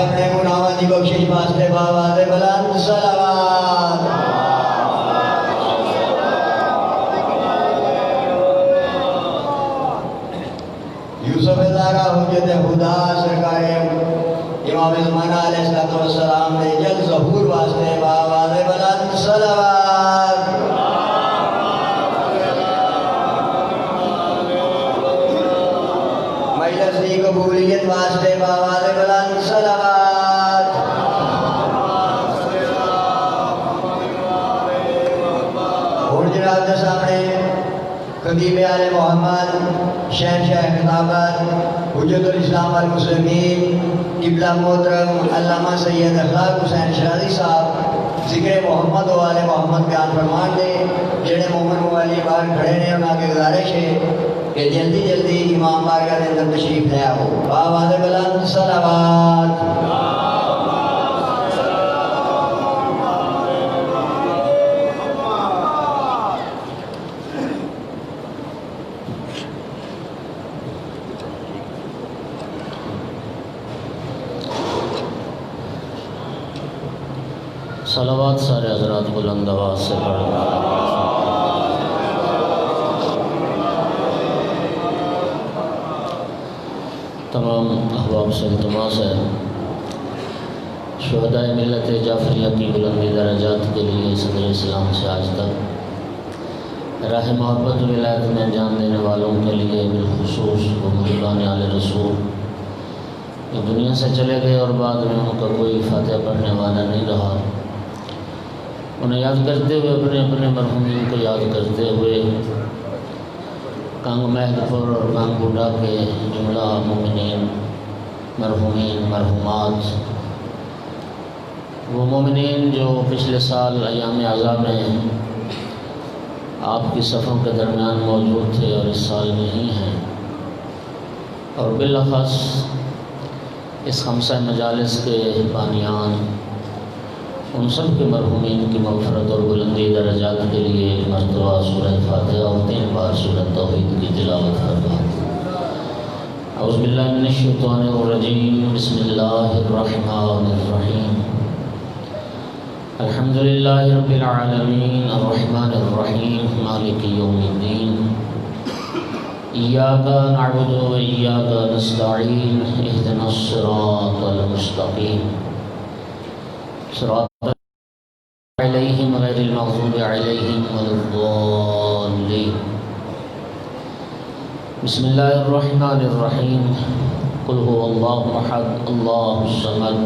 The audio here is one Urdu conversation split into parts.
اپنے گناہوں کی بخشش واسطے باواز بلند صلوات یوسف زارا حجت خدا سرکار امام زمانہ علیہ السلام نے جل ظہور واسطے باواز بلند صلوات مجلس کی قبولیت واسطے باواز بلند صلوات اور جناب کے سامنے خطیب آل محمد شہنشاہ خطابت حجت الاسلام والمسلمین قبلہ محترم علامہ سید اخلاق حسین شرازی صاحب ذکر محمد و آل محمد بیان فرمان دے جڑے مومن والی بار کھڑے نے انہاں کے گزارش ہے کہ جلدی جلدی امام بارگاہ کے اندر تشریف لے آؤ باواز بلند صلوات صلوات سارے حضرات بلند آواز سے پڑھیں۔ تمام احباب سے التماس ہے شہدائے ملت جعفریہ کی بلندی درجات کے لیے صدر اسلام سے آج تک راہ محبت و ولایت میں جان دینے والوں کے لیے بالخصوص وہ محبان آل رسول جو دنیا سے چلے گئے اور بعد میں ان کا کوئی فاتحہ پڑھنے والا نہیں رہا، انہیں یاد کرتے ہوئے اپنے اپنے مرحومین کو یاد کرتے ہوئے کانگ مہدپور اور کانگ بوڈا کے جملہ مومنین مرحومین مرحومات وہ مومنین جو پچھلے سال ایام عزا میں آپ کی صفوں کے درمیان موجود تھے اور اس سال نہیں ہیں، اور بالاخص اس خمسہ مجالس کے بانیان ان سب کے مرحومین کی مغفرت اور بلندی درجات کے لیے ایک مرتبہ سورہ فاتحہ اور 3 بار سورہ توحید کی تلاوت فرمائیں۔ اعوذ باللہ من الشیطان الرجیم، بسم اللہ الرحمن الرحیم، الحمدللہ رب العالمین الرحمن الرحیم مالک یوم الدین، ایاک نعبد و ایاک نستعین، اہدنا الصراط المستقیم، صراط علیہم غیر المغضوب علیہم ولا الضالین۔ بسم اللہ الرحمن الرحیم، قل هو اللہ احد اللہ الصمد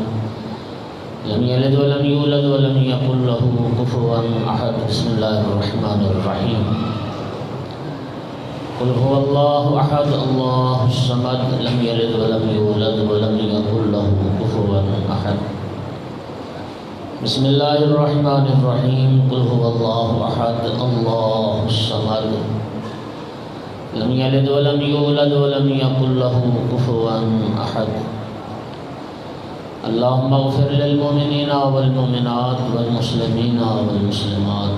لم یلد ولم یولد ولم یکن له کفوا احد۔ بسم اللہ الرحمن الرحیم، قل هو اللہ احد اللہ الصمد لم یلد ولم یولد ولم یکن له کفوا احد۔ بسم اللہ الرحمن الرحیم، قل هو اللہ احد اللہ الصمد لم یلد ولم یولد ولم یکن له کفوا احد۔ اللہم اغفر للمؤمنین والمؤمنات والمسلمین والمسلمات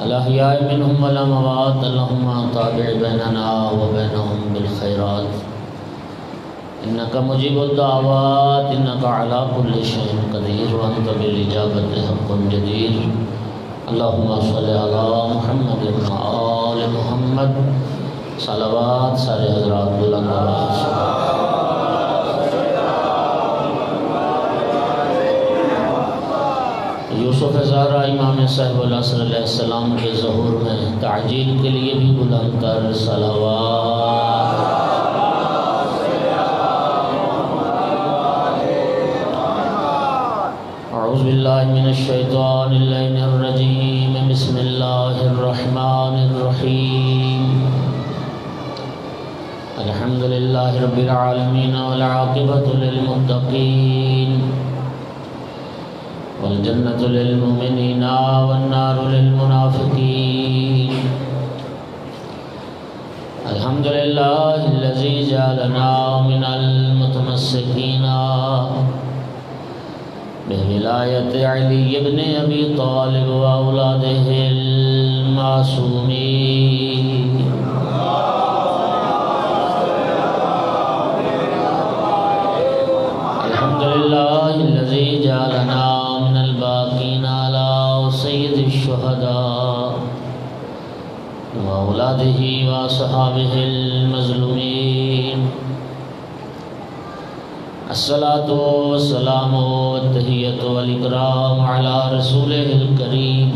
الاحیاء منهم والاموات، اللہم تابع بیننا وبینہم بالخیرات انک مجیب الدعوات انک علی کل شیء قدیر وانت بالاجابۃ حق جدیر۔ اللہم صلی علی محمد وآل محمد۔ صلوات سارے حضرات بلند آواز سے۔ یوسف زارا امام صاحب العصر علیہ السلام کے ظہور میں تعجیل کے لیے بھی بلند تر صلوات۔ اعوذ باللہ من الشیطان اللعین الرجیم، بسم اللہ الرحمن الرحیم، الحمدللہ رب العالمین والعاقبۃ للمتقین والجنة للمؤمنین والنار للمنافقین۔ الحمدللہ الذی جعلنا من المتمسکین بولایت علی بن ابی طالب واولادہ المعصومین۔ وأولاده وأصحابه المظلومين الصلاة والسلام والتحية والإكرام على رسوله الكريم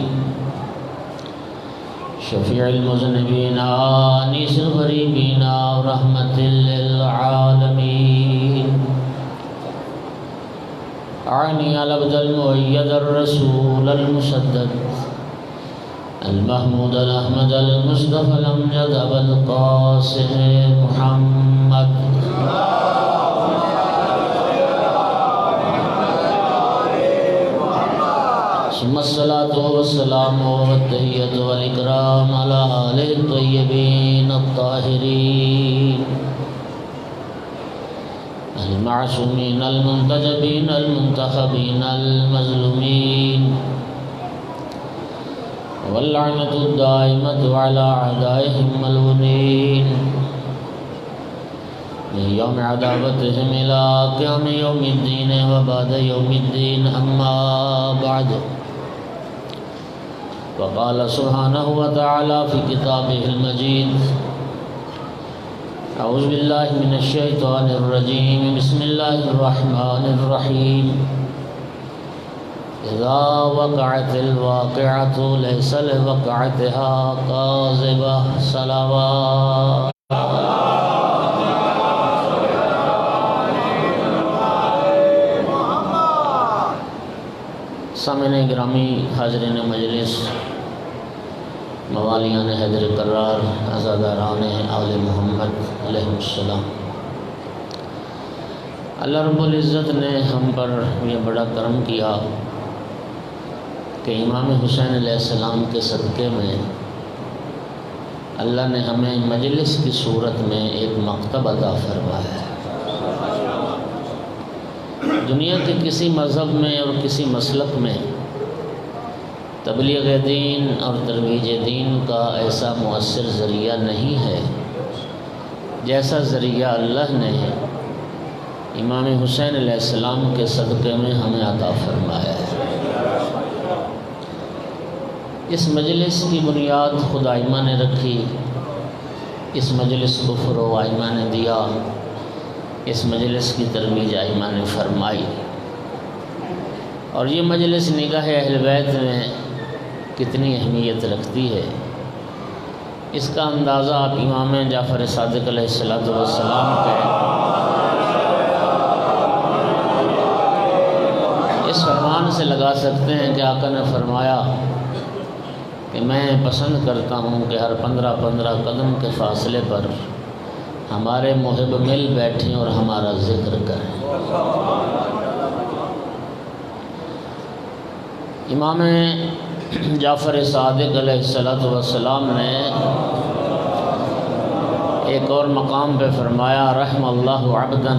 شفيع المذنبين آنيس الغريبين ورحمة للعالمين أعني العبد المؤيد الرسول المسدد المحمود الأحمد المصطفى الأمجد أبا القاسم محمد ثم الصلاة والسلام والتحية والإكرام على آله الطيبين الطاهرين المعصومين المنتجبين المنتخبين المظلومين واللعنة الدائمة على أعدائهم الملعونين من يوم عداوتهم إلى قيام يوم الدين وبعد يوم الدين أما بعد وقال سبحانه وتعالى في كتابه المجيد أعوذ بالله من الشيطان الرجيم بسم الله الرحمن الرحيم إذا وقعت الواقعة ليس لوقعتها كاذبة صلوات سامعین گرامی، حاضرین مجلس، موالیان حیدر کرار، عزاداران آل محمد علیہ السلام، اللہ رب العزت نے ہم پر یہ بڑا کرم کیا کہ امام حسین علیہ السلام کے صدقے میں اللہ نے ہمیں مجلس کی صورت میں ایک مکتب عطا فرمایا ہے۔ دنیا کے کسی مذہب میں اور کسی مسلک میں تبلیغ دین اور ترویج دین کا ایسا مؤثر ذریعہ نہیں ہے جیسا ذریعہ اللہ نے امام حسین علیہ السلام کے صدقے میں ہمیں عطا فرمایا ہے۔ اس مجلس کی بنیاد خود آئمہ نے رکھی، اس مجلس کو فروغ آئمہ نے دیا، اس مجلس کی ترویج آئمہ نے فرمائی، اور یہ مجلس نگاہ اہل بیت میں کتنی اہمیت رکھتی ہے اس کا اندازہ آپ امام جعفر صادق علیہ السلام کے اس فرمان سے لگا سکتے ہیں کہ آقا نے فرمایا کہ میں پسند کرتا ہوں کہ ہر 15 قدم کے فاصلے پر ہمارے محب مل بیٹھیں اور ہمارا ذکر کریں۔ امام جعفر صادق علیہ السلام نے ایک اور مقام پہ فرمایا رحم اللہ عبدا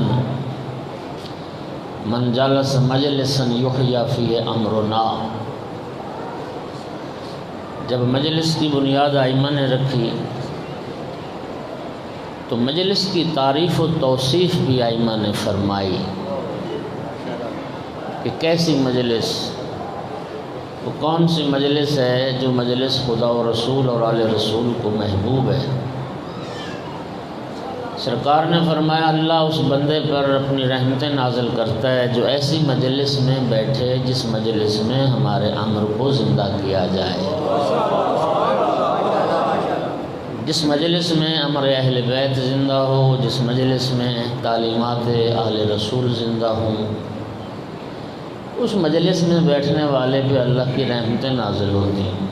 من جلس مجلسا یحیی فیہ امرنا۔ جب مجلس کی بنیاد آئمہ نے رکھی تو مجلس کی تعریف و توصیف بھی آئمہ نے فرمائی کہ کیسی مجلس، وہ کون سی مجلس ہے جو مجلس خدا و رسول اور آل رسول کو محبوب ہے۔ سرکار نے فرمایا اللہ اس بندے پر اپنی رحمتیں نازل کرتا ہے جو ایسی مجلس میں بیٹھے جس مجلس میں ہمارے امر کو زندہ کیا جائے، جس مجلس میں امر اہل بیت زندہ ہو، جس مجلس میں تعلیمات اہل رسول زندہ ہوں، اس مجلس میں بیٹھنے والے پہ اللہ کی رحمتیں نازل ہوتی ہیں۔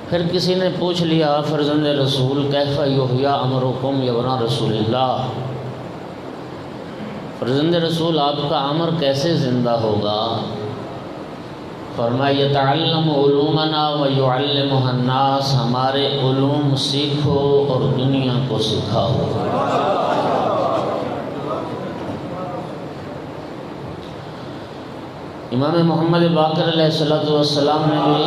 پھر کسی نے پوچھ لیا فرزند رسول کیف یحیی امرکم یا ابنا رسول اللہ، فرزند رسول آپ کا امر کیسے زندہ ہوگا؟ فرمایا یتعلم علومنا ویعلمها الناس، ہمارے علوم سیکھو اور دنیا کو سکھاؤ۔ امام محمد باقر علیہ السلام نے بھی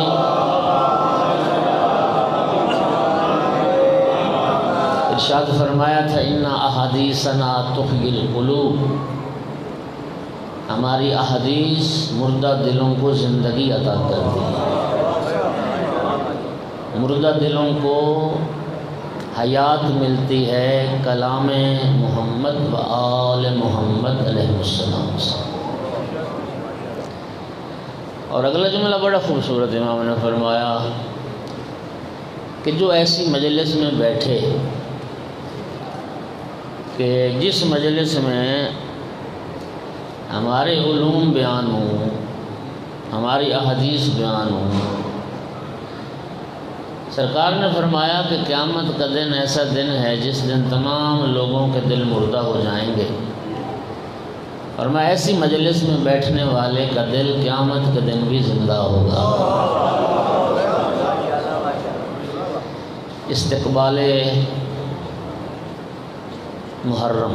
ارشاد فرمایا تھا ان احادیثنا تحیی القلوب، ہماری احادیث مردہ دلوں کو زندگی عطا کرتی ہے۔ مردہ دلوں کو حیات ملتی ہے کلام محمد و آل محمد علیہ السلام سے۔ اور اگلا جملہ بڑا خوبصورت امام نے فرمایا کہ جو ایسی مجلس میں بیٹھے کہ جس مجلس میں ہمارے علوم بیان ہوں، ہماری احادیث بیان ہوں، سرکار نے فرمایا کہ قیامت کا دن ایسا دن ہے جس دن تمام لوگوں کے دل مردہ ہو جائیں گے، اور میں ایسی مجلس میں بیٹھنے والے کا دل قیامت کے دن بھی زندہ ہوگا۔ استقبال محرم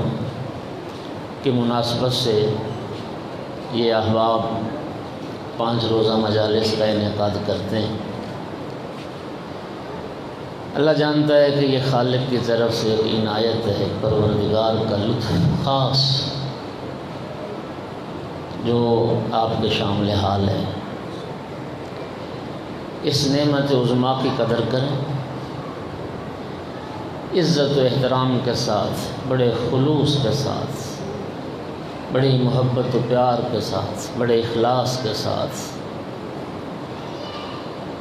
کی مناسبت سے یہ احباب 5 روزہ مجالس کا انعقاد کرتے ہیں۔ اللہ جانتا ہے کہ یہ خالق کی طرف سے ایک عنایت ہے، پروردگار کا لطف خاص جو آپ کے شامل حال ہے۔ اس نعمت عظمیٰ کی قدر کریں، عزت و احترام کے ساتھ، بڑے خلوص کے ساتھ، بڑی محبت و پیار کے ساتھ، بڑے اخلاص کے ساتھ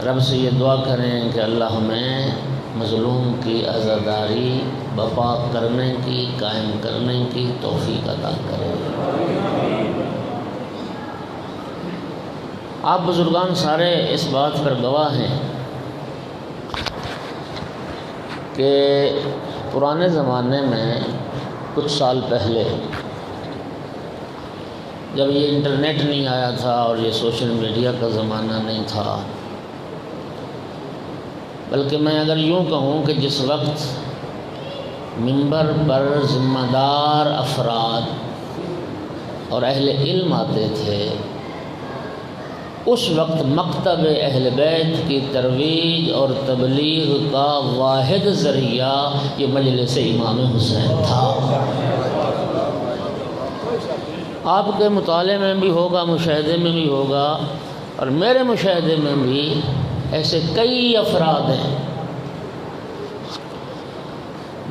رب سے یہ دعا کریں کہ اللہ ہمیں مظلوم کی عزاداری برپا کرنے کی، قائم کرنے کی توفیق عطا کرے۔ آپ بزرگان سارے اس بات پر گواہ ہیں کہ پرانے زمانے میں کچھ سال پہلے جب یہ انٹرنیٹ نہیں آیا تھا اور یہ سوشل میڈیا کا زمانہ نہیں تھا، بلکہ میں اگر یوں کہوں کہ جس وقت منبر پر ذمہ دار افراد اور اہل علم آتے تھے، اس وقت مکتب اہل بیت کی ترویج اور تبلیغ کا واحد ذریعہ یہ مجلس امام حسین تھا۔ آپ کے مطالعے میں بھی ہوگا، مشاہدے میں بھی ہوگا، اور میرے مشاہدے میں بھی ایسے کئی افراد ہیں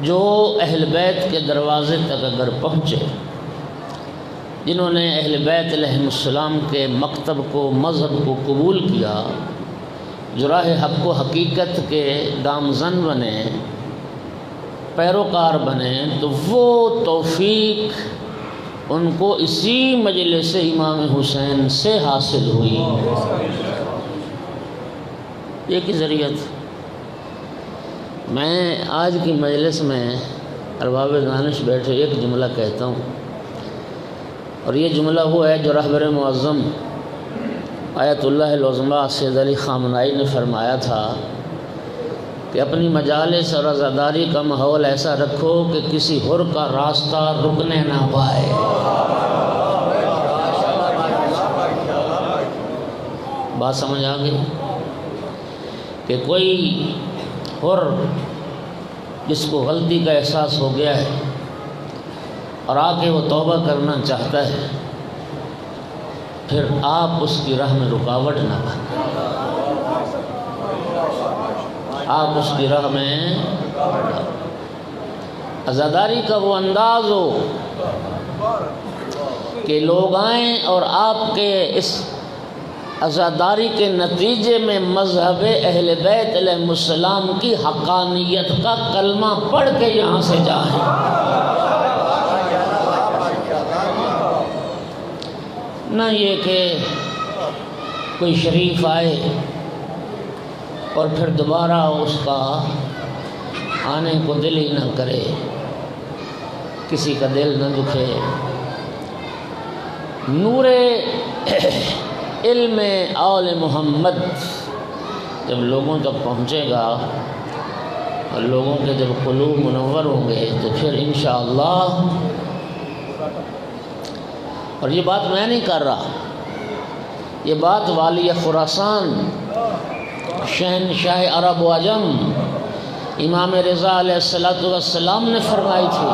جو اہل بیت کے دروازے تک اگر پہنچے، جنہوں نے اہل بیت علیہ السلام کے مکتب کو، مذہب کو قبول کیا، جو راہ حق و حقیقت کے گامزن بنے، پیروکار بنے، تو وہ توفیق ان کو اسی مجلس امام حسین سے حاصل ہوئی۔ ایک ہی ذریعہ تھا۔ میں آج کی مجلس میں ارباب دانش بیٹھے ایک جملہ کہتا ہوں، اور یہ جملہ وہ ہے جو رہبر معظم آیت اللہ العظمیٰ سید علی خامنائی نے فرمایا تھا کہ اپنی مجالس اور عزاداری کا ماحول ایسا رکھو کہ کسی حر کا راستہ رکنے نہ پائے۔ بات سمجھ آ گئی کہ کوئی حر جس کو غلطی کا احساس ہو گیا ہے اور آ کے وہ توبہ کرنا چاہتا ہے، پھر آپ اس کی راہ میں رکاوٹ نہ بنیں، آپ اس کی راہ میں عزاداری کا وہ انداز ہو کہ لوگ آئیں اور آپ کے اس عزاداری کے نتیجے میں مذہب اہل بیت علیہ السلام کی حقانیت کا کلمہ پڑھ کے یہاں سے جائیں۔ نہ یہ کہ کوئی شریف آئے اور پھر دوبارہ اس کا آنے کو دل ہی نہ کرے، کسی کا دل نہ دکھے۔ نور علم آل محمد جب لوگوں تک پہنچے گا اور لوگوں کے جب قلوب منور ہوں گے تو پھر انشاءاللہ، اور یہ بات میں نہیں کر رہا، یہ بات والی خراسان شہنشاہ عرب و عجم امام رضا علیہ السلام نے فرمائی تھی۔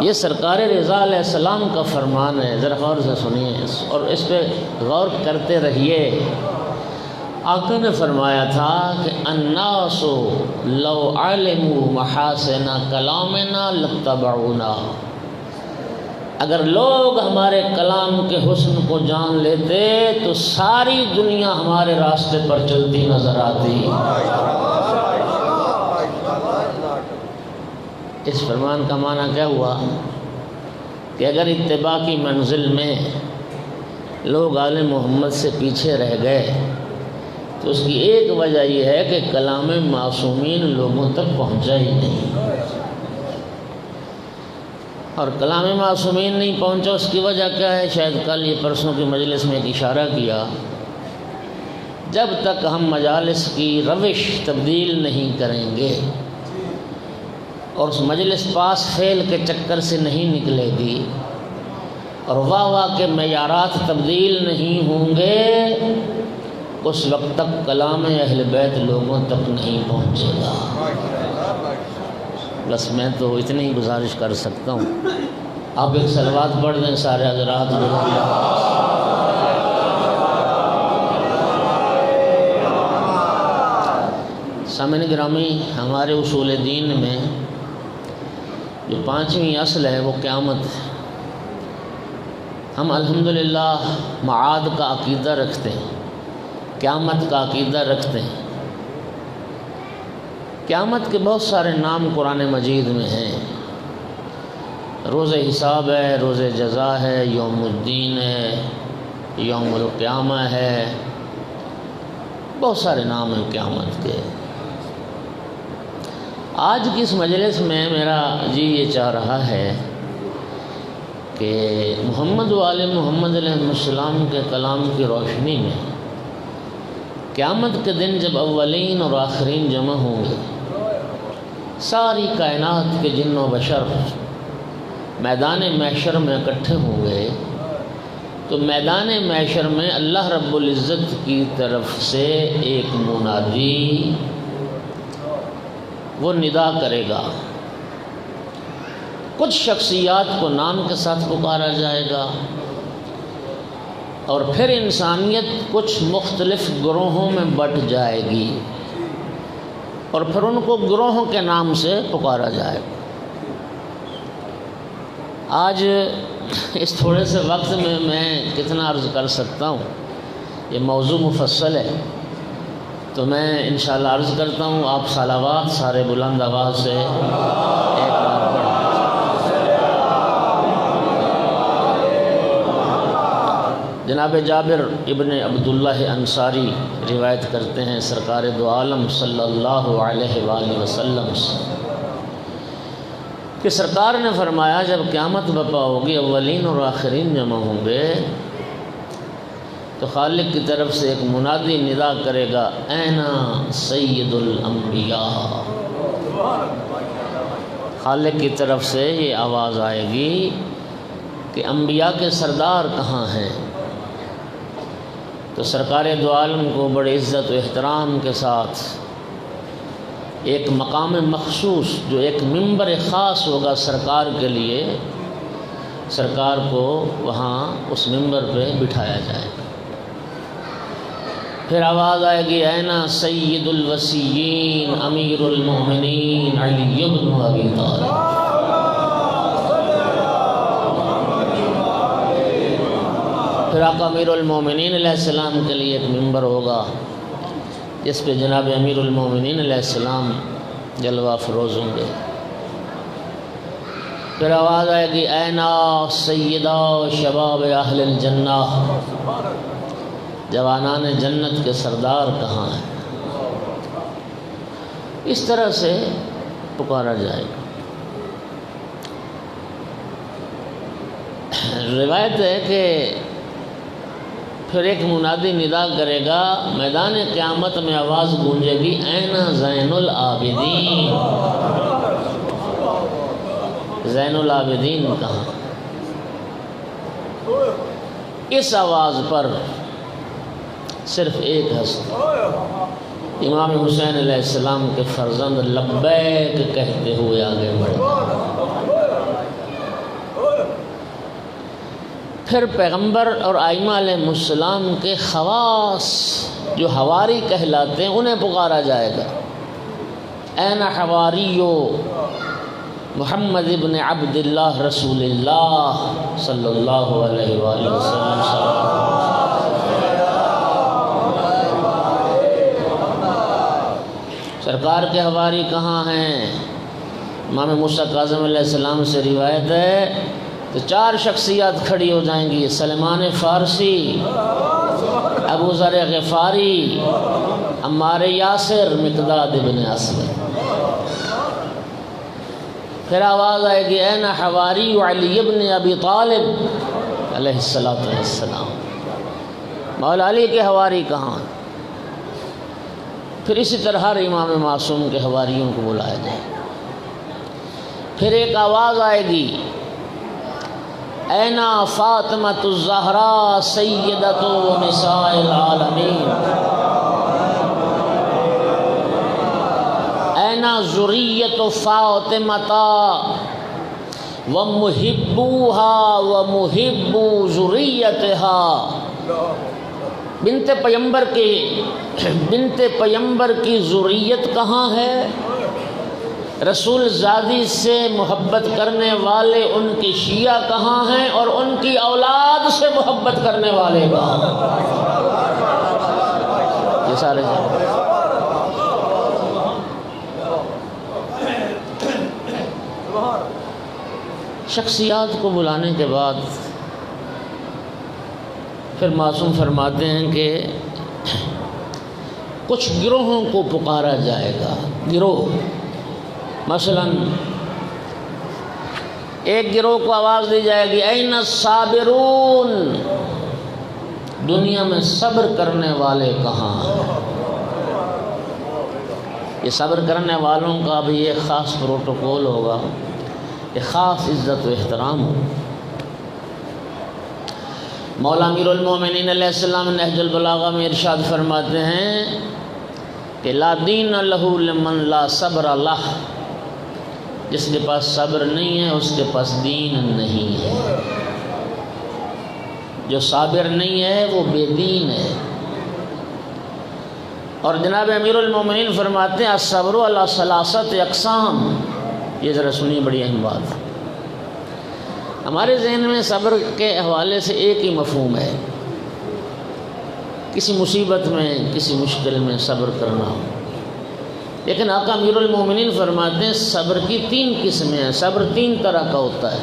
یہ سرکار رضا علیہ السلام کا فرمان ہے، ذرا غور سے سنیے اور اس پہ غور کرتے رہیے۔ آقا نے فرمایا تھا کہ الناس لو علموا محاسن کلامنا لاتبعونا، اگر لوگ ہمارے کلام کے حسن کو جان لیتے تو ساری دنیا ہمارے راستے پر چلتی نظر آتی۔ اس فرمان کا معنی کیا ہوا کہ اگر اتباع کی منزل میں لوگ آل محمد سے پیچھے رہ گئے تو اس کی ایک وجہ یہ ہے کہ کلام معصومین لوگوں تک پہنچا ہی نہیں، اور کلام معصومین نہیں پہنچا اس کی وجہ کیا ہے؟ شاید کل یہ پرسوں کی مجلس میں ایک اشارہ کیا، جب تک ہم مجالس کی روش تبدیل نہیں کریں گے اور اس مجلس پاس فیل کے چکر سے نہیں نکلے گی اور واہ واہ کے معیارات تبدیل نہیں ہوں گے، اس وقت تک کلام اہل بیت لوگوں تک نہیں پہنچے گا۔ بس میں تو اتنی ہی گزارش کر سکتا ہوں، آپ ایک صلوات پڑھ دیں سارے حضرات۔ سامعین گرامی، ہمارے اصول دین میں جو 5ویں اصل ہے وہ قیامت ہے۔ ہم الحمدللہ معاد کا عقیدہ رکھتے ہیں، قیامت کا عقیدہ رکھتے ہیں۔ قیامت کے بہت سارے نام قرآن مجید میں ہیں، روز حساب ہے، روز جزا ہے، یوم الدین ہے، یوم القیامہ ہے، بہت سارے نام ہیں قیامت کے۔ آج کی اس مجلس میں میرا جی یہ چاہ رہا ہے کہ محمد و آل محمد علیہ السلام کے کلام کی روشنی میں قیامت کے دن جب اولین اور آخرین جمع ہوں گے، ساری کائنات کے جن و بشر میدان محشر میں اکٹھے ہوں گے، تو میدان محشر میں اللہ رب العزت کی طرف سے ایک منادی وہ ندا کرے گا۔ کچھ شخصیات کو نام کے ساتھ پکارا جائے گا اور پھر انسانیت کچھ مختلف گروہوں میں بٹ جائے گی اور پھر ان کو گروہوں کے نام سے پکارا جائے گا۔ آج اس تھوڑے سے وقت میں کتنا عرض کر سکتا ہوں، یہ موضوع مفصل ہے، تو میں انشاءاللہ عرض کرتا ہوں، آپ صلوات سارے بلند آواز سے ایک بار پڑھیں۔ جناب جابر ابن عبداللہ انصاری روایت کرتے ہیں سرکار دو عالم صلی اللہ علیہ وآلہ وسلم سے کہ سرکار نے فرمایا جب قیامت برپا ہوگی، اولین اور آخرین جمع ہوں گے، تو خالق کی طرف سے ایک منادی ندا کرے گا، اینا سید الانبیاء۔ خالق کی طرف سے یہ آواز آئے گی کہ انبیاء کے سردار کہاں ہیں؟ تو سرکار دو عالم کو بڑے عزت و احترام کے ساتھ ایک مقام مخصوص جو ایک ممبر خاص ہوگا سرکار کے لیے، سرکار کو وہاں اس ممبر پہ بٹھایا جائے گا۔ پھر آواز آئے گی، اینا سید الوصیین امیر المومنین علی بن ابی طالب۔ پھر آقا امیر المومنین علیہ السلام کے لیے ایک ممبر ہوگا جس پہ جناب امیر المومنین علیہ السلام جلوہ افروز ہوں گے۔ پھر آواز آئے گی، اینا سیدہ شباب اہل الجنہ، جوانان جنت کے سردار کہاں ہیں؟ اس طرح سے پکارا جائے گا۔ روایت ہے کہ پھر ایک منادی ندا کرے گا، میدان قیامت میں آواز گونجے گی، اینا زین العابدین، زین العابدین کہاں؟ اس آواز پر صرف ایک ہستی امام حسین علیہ السلام کے فرزند لبیک کہتے ہوئے آگے بڑھے۔ پھر پیغمبر اور ائمہ علیہ السلام کے خواص جو حواری کہلاتے ہیں انہیں پکارا جائے گا۔ این حواریو محمد ابن عبد اللہ رسول اللہ صلی اللہ علیہ وآلہ وسلم۔ سرکار کے حواری کہاں ہیں؟ امام موسیٰ کاظم علیہ السلام سے روایت ہے تو 4 شخصیات کھڑی ہو جائیں گی، سلمان فارسی، ابو ذر غفاری، عمار یاسر، مقداد ابن اسود۔ پھر آواز آئے گی این حواری علی ابن ابی طالب علیہ السلام، مولا علی کے حواری کہاں؟ پھر اسی طرح ہر امام معصوم کے حواریوں کو بلایا جائے۔ پھر ایک آواز آئے گی اینا فاطمۃ الزہراء سیدۃ نساء العالمین، اینا ذریۃ فاطمۃ ومحبوہا ومحبو ذریتہا۔ بنت پیمبر کی ذریت کہاں ہے؟ رسول زادی سے محبت کرنے والے ان کی شیعہ کہاں ہیں اور ان کی اولاد سے محبت کرنے والے کہاں ہیں؟ یہ سارے شخصیات کو بلانے کے بعد پھر معصوم فرماتے ہیں کہ کچھ گروہوں کو پکارا جائے گا۔ گروہ مثلا ایک گروہ کو آواز دی جائے گی این الصابرون، دنیا میں صبر کرنے والے کہاں ہیں؟ یہ صبر کرنے والوں کا بھی ایک خاص پروٹوکول ہوگا، ایک خاص عزت و احترام ہو۔ مولا امیر المومنین علیہ السلام نہج البلاغہ میں ارشاد فرماتے ہیں کہ لا دین لہ لمن لا صبر لہ، جس کے پاس صبر نہیں ہے اس کے پاس دین نہیں ہے، جو صابر نہیں ہے وہ بے دین ہے۔ اور جناب امیر المومنین فرماتے ہیں الصبر علی ثلاثۃ اقسام، یہ ذرا سنیے، بڑی اہم بات۔ ہمارے ذہن میں صبر کے حوالے سے ایک ہی مفہوم ہے، کسی مصیبت میں کسی مشکل میں صبر کرنا ہو، لیکن آقا امیر المومنین فرماتے ہیں صبر کی 3 قسمیں ہیں، صبر 3 طرح کا ہوتا ہے۔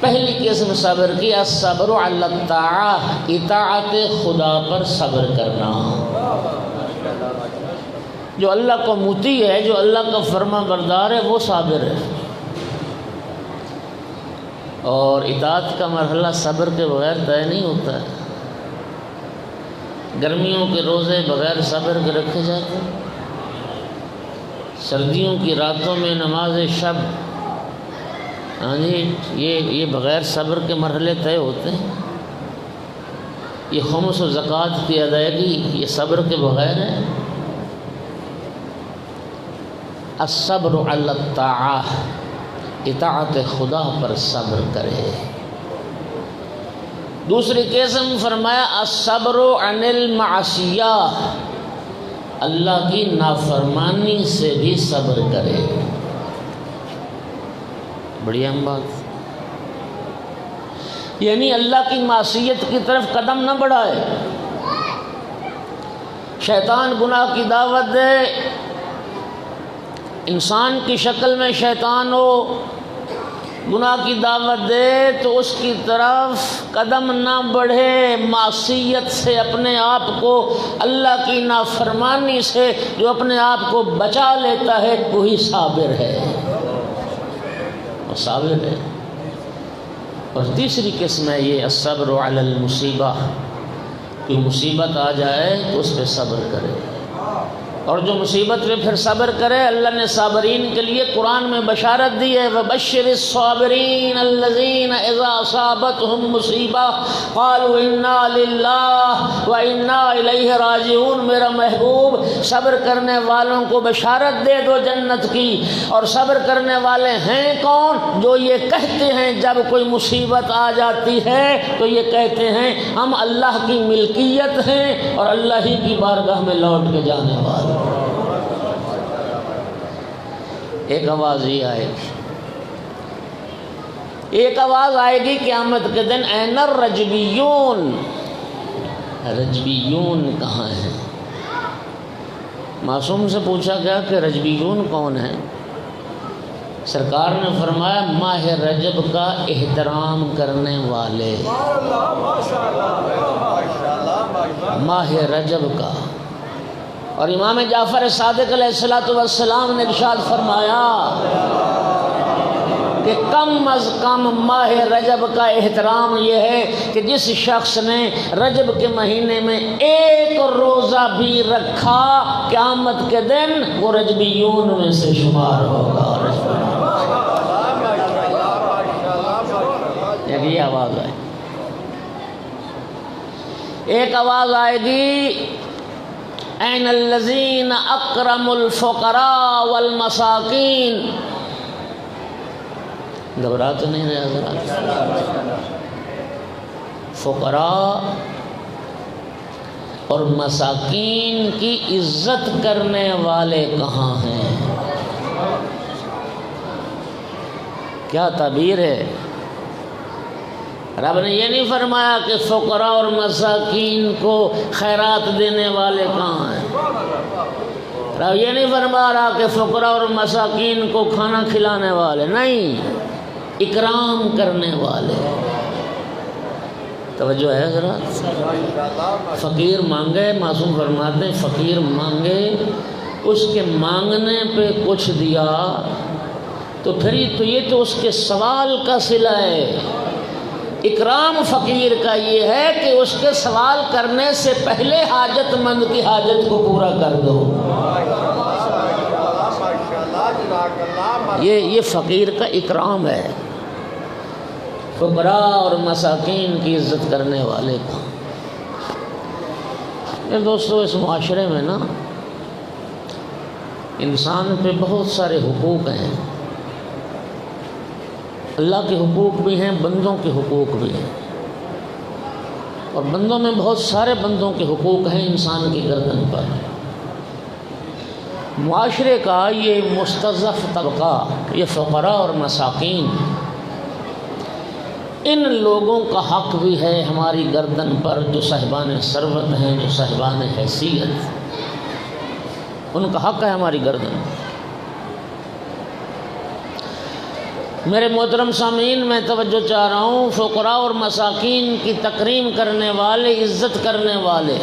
پہلی قسم صبر کی الصبر علی الطاعہ، اطاعت خدا پر صبر کرنا، جو اللہ کو مطیع ہے، جو اللہ کا فرما بردار ہے وہ صابر ہے۔ اور اطاعت کا مرحلہ صبر کے بغیر طے نہیں ہوتا ہے۔ گرمیوں کے روزے بغیر صبر کے رکھے جاتے ہیں، سردیوں کی راتوں میں نماز شب، ہاں جی، یہ بغیر صبر کے مرحلے طے ہوتے ہیں۔ یہ خمس و زکوٰۃ کی ادائیگی یہ صبر کے بغیر ہے۔ الصبر علی الطاعہ، اطاعت خدا پر صبر کرے۔ دوسری قسم فرمایا الصبر عن المعصیہ، اللہ کی نافرمانی سے بھی صبر کرے۔ بڑی اہم بات، یعنی اللہ کی معصیت کی طرف قدم نہ بڑھائے۔ شیطان گناہ کی دعوت دے، انسان کی شکل میں شیطان ہو، گناہ کی دعوت دے تو اس کی طرف قدم نہ بڑھے، معصیت سے اپنے آپ کو، اللہ کی نافرمانی سے جو اپنے آپ کو بچا لیتا ہے وہی صابر ہے، وہ صابر ہے۔ اور تیسری قسم ہے یہ الصبر علی المصیبہ، کوئی مصیبت آ جائے تو اس پہ صبر کرے۔ اور جو مصیبت میں پھر صبر کرے، اللہ نے صابرین کے لیے قرآن میں بشارت دی ہے، وَبَشِّرِ الصَّابِرِينَ الَّذِينَ إِذَا أَصَابَتْهُم مُّصِیبَۃٌ قَالُوا إِنَّا لِلَّهِ وَإِنَّا إِلَیْهِ رَاجِعُونَ۔ میرا محبوب صبر کرنے والوں کو بشارت دے دو جنت کی۔ اور صبر کرنے والے ہیں کون؟ جو یہ کہتے ہیں جب کوئی مصیبت آ جاتی ہے تو یہ کہتے ہیں ہم اللہ کی ملکیت ہیں اور اللہ ہی کی بارگاہ میں لوٹ کے جانے والے۔ ایک آواز یہ آئے گی، ایک آواز آئے گی قیامت کے دن، این الرجبیون، رجبیون کہاں ہیں؟ معصوم سے پوچھا گیا کہ رجبیون کون ہیں؟ سرکار نے فرمایا ماہ رجب کا احترام کرنے والے، ماہ رجب کا۔ اور امام جعفر صادق علیہ السلام نے ارشاد فرمایا کہ کم از کم ماہ رجب کا احترام یہ ہے کہ جس شخص نے رجب کے مہینے میں ایک روزہ بھی رکھا قیامت کے دن وہ رجبیون میں سے شمار ہوگا۔ یہ آواز آئے، ایک آواز آئے گی، این الذین اکرموا الفقراء والمساکین۔ گھبرا تو نہیں رہے حضرات؟ فقراء اور مساکین کی عزت کرنے والے کہاں ہیں؟ کیا تعبیر ہے؟ رب نے یہ نہیں فرمایا کہ فقراء اور مساکین کو خیرات دینے والے کہاں ہیں، رب یہ نہیں فرما رہا کہ فقراء اور مساکین کو کھانا کھلانے والے، نہیں، اکرام کرنے والے۔ توجہ ہے ذرا، فقیر مانگے، معصوم فرماتے ہیں فقیر مانگے، اس کے مانگنے پہ کچھ دیا تو پھر یہ تو اس کے سوال کا صلہ ہے۔ اکرام فقیر کا یہ ہے کہ اس کے سوال کرنے سے پہلے حاجت مند کی حاجت کو پورا کر دو۔ یہ فقیر کا اکرام ہے، فقراء اور مساکین کی عزت کرنے والے کا۔ یہ دوستو اس معاشرے میں نا انسان پہ بہت سارے حقوق ہیں، اللہ کے حقوق بھی ہیں، بندوں کے حقوق بھی ہیں، اور بندوں میں بہت سارے بندوں کے حقوق ہیں انسان کی گردن پر۔ معاشرے کا یہ مستضعف طبقہ، یہ فقراء اور مساکین، ان لوگوں کا حق بھی ہے ہماری گردن پر، جو صاحبان ثروت ہیں، جو صاحبان حیثیت، ان کا حق ہے ہماری گردن۔ میرے محترم سامعین، میں توجہ چاہ رہا ہوں، فقراء اور مساکین کی تکریم کرنے والے، عزت کرنے والے،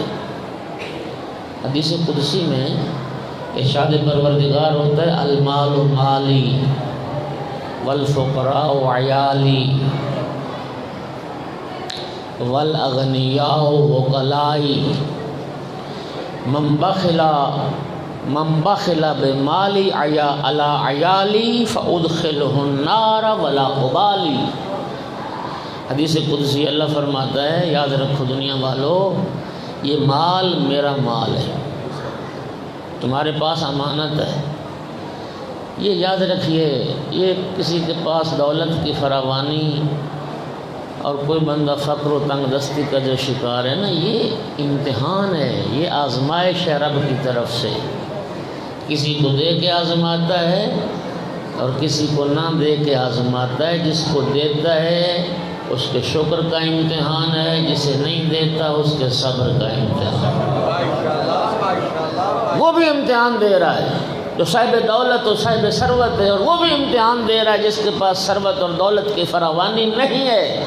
حدیث قدسی میں ارشاد پروردگار ہوتا ہے المال مالی والفقراء عیالی والاغنیاء وکلائی من بخل بمالی علی عیالی فادخلہ النار ولا ابالی۔ حدیث قدسی اللہ فرماتا ہے، یاد رکھو دنیا والو، یہ مال میرا مال ہے، تمہارے پاس امانت ہے، یہ یاد رکھیے۔ یہ کسی کے پاس دولت کی فراوانی اور کوئی بندہ فقر و تنگ دستی کا جو شکار ہے نا، یہ امتحان ہے، یہ آزمائش ہے رب کی طرف سے۔ کسی کو دے کے آزماتا ہے اور کسی کو نہ دے کے آزماتا ہے۔ جس کو دیتا ہے اس کے شکر کا امتحان ہے، جسے نہیں دیتا اس کے صبر کا امتحان۔ وہ بھی امتحان دے رہا ہے جو صاحب دولت اور صاحب ثروت ہے، اور وہ بھی امتحان دے رہا ہے جس کے پاس ثروت اور دولت کی فراوانی نہیں ہے۔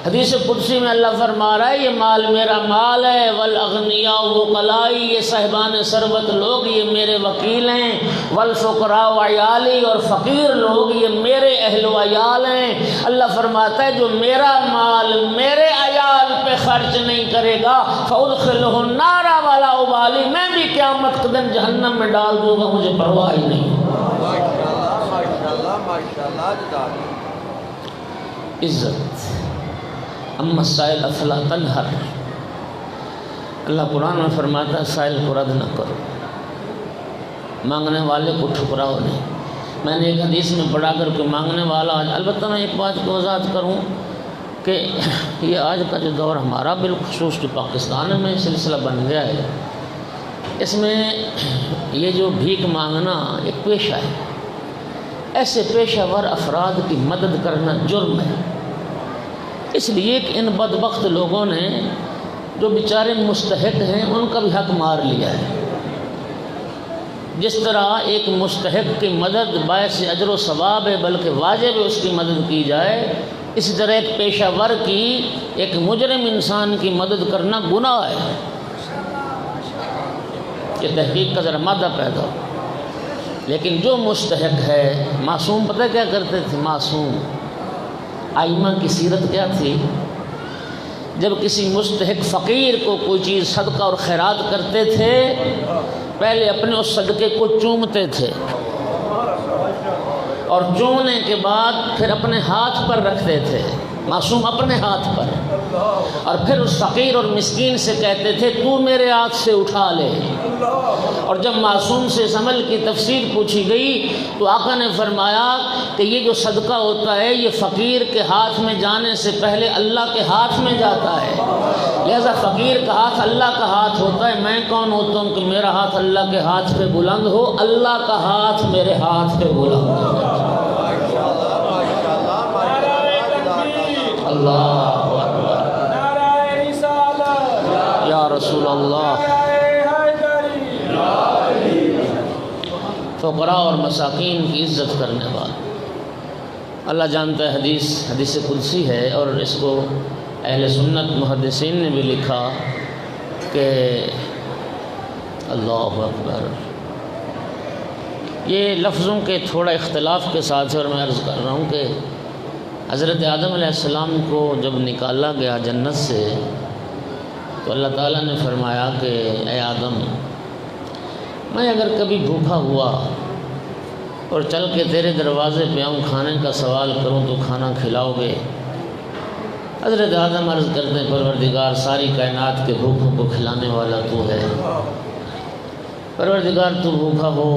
حدیث قدسی میں اللہ فرما رہا ہے، یہ مال میرا مال ہے، والاغنیاء وکلائی، یہ صاحبان ثروت لوگ یہ میرے وکیل ہیں، والفقراء عیالی، اور فقیر لوگ یہ میرے اہل و عیال ہیں۔ اللہ فرماتا ہے جو میرا مال میرے عیال پہ روپے خرچ نہیں کرے گا فَأُدْخِلْهُ النَّارَ وَلَا أُبَالِي، میں بھی قیامت کے دن جہنم میں ڈال دوں گا، مجھے پرواہ ہی نہیں۔ عزت اما السائل افلا تنہر، اللہ قرآن میں فرماتا ہے سائل کو رد نہ کرو، مانگنے والے کو ٹھکراؤ نہیں۔ میں نے ایک حدیث میں پڑھا کر کہ مانگنے والا البتہ میں ایک بات کو وضاحت کروں کہ یہ آج کا جو دور ہمارا بالخصوص جو پاکستان میں سلسلہ بن گیا ہے، اس میں یہ جو بھیک مانگنا ایک پیشہ ہے، ایسے پیشہ ور افراد کی مدد کرنا جرم ہے۔ اس لیے کہ ان بدبخت لوگوں نے جو بیچارے مستحق ہیں ان کا بھی حق مار لیا ہے۔ جس طرح ایک مستحق کی مدد باعث اجر و ثواب ہے بلکہ واجب ہے اس کی مدد کی جائے، اسی طرح ایک پیشہ ور کی ایک مجرم انسان کی مدد کرنا گناہ ہے۔ یہ تحقیق کا ذرا مادہ پیدا ہو۔ لیکن جو مستحق ہے، معصوم پتہ کیا کرتے تھے؟ معصوم ائمہ کی سیرت کیا تھی؟ جب کسی مستحق فقیر کو کوئی چیز صدقہ اور خیرات کرتے تھے، پہلے اپنے اس صدقے کو چومتے تھے اور چومنے کے بعد پھر اپنے ہاتھ پر رکھتے تھے، معصوم اپنے ہاتھ پر، اور پھر اس فقیر اور مسکین سے کہتے تھے تو میرے ہاتھ سے اٹھا لے۔ اور جب معصوم سے اس عمل کی تفسیر پوچھی گئی تو آقا نے فرمایا کہ یہ جو صدقہ ہوتا ہے یہ فقیر کے ہاتھ میں جانے سے پہلے اللہ کے ہاتھ میں جاتا ہے، لہذا فقیر کا ہاتھ اللہ کا ہاتھ ہوتا ہے۔ میں کون ہوتا ہوں کہ میرا ہاتھ اللہ کے ہاتھ پہ بلند ہو؟ اللہ کا ہاتھ میرے ہاتھ پہ بلند ہو۔ اللہ اکبر، یا رسول اللہ۔ فقراء اور مساکین کی عزت کرنے والا اللہ جانتا ہے۔ حدیث قدسی ہے اور اس کو اہل سنت محدثین نے بھی لکھا کہ اللہ اکبر، یہ لفظوں کے تھوڑا اختلاف کے ساتھ ہے اور میں عرض کر رہا ہوں کہ حضرت آدم علیہ السلام کو جب نکالا گیا جنت سے تو اللہ تعالیٰ نے فرمایا کہ اے آدم، میں اگر کبھی بھوکا ہوا اور چل کے تیرے دروازے پہ آؤں کھانے کا سوال کروں تو کھانا کھلاؤ گے؟ حضرت آدم عرض کرتے ہیں پروردگار ساری کائنات کے بھوکوں کو کھلانے والا تو ہے، پروردگار تو بھوکا ہو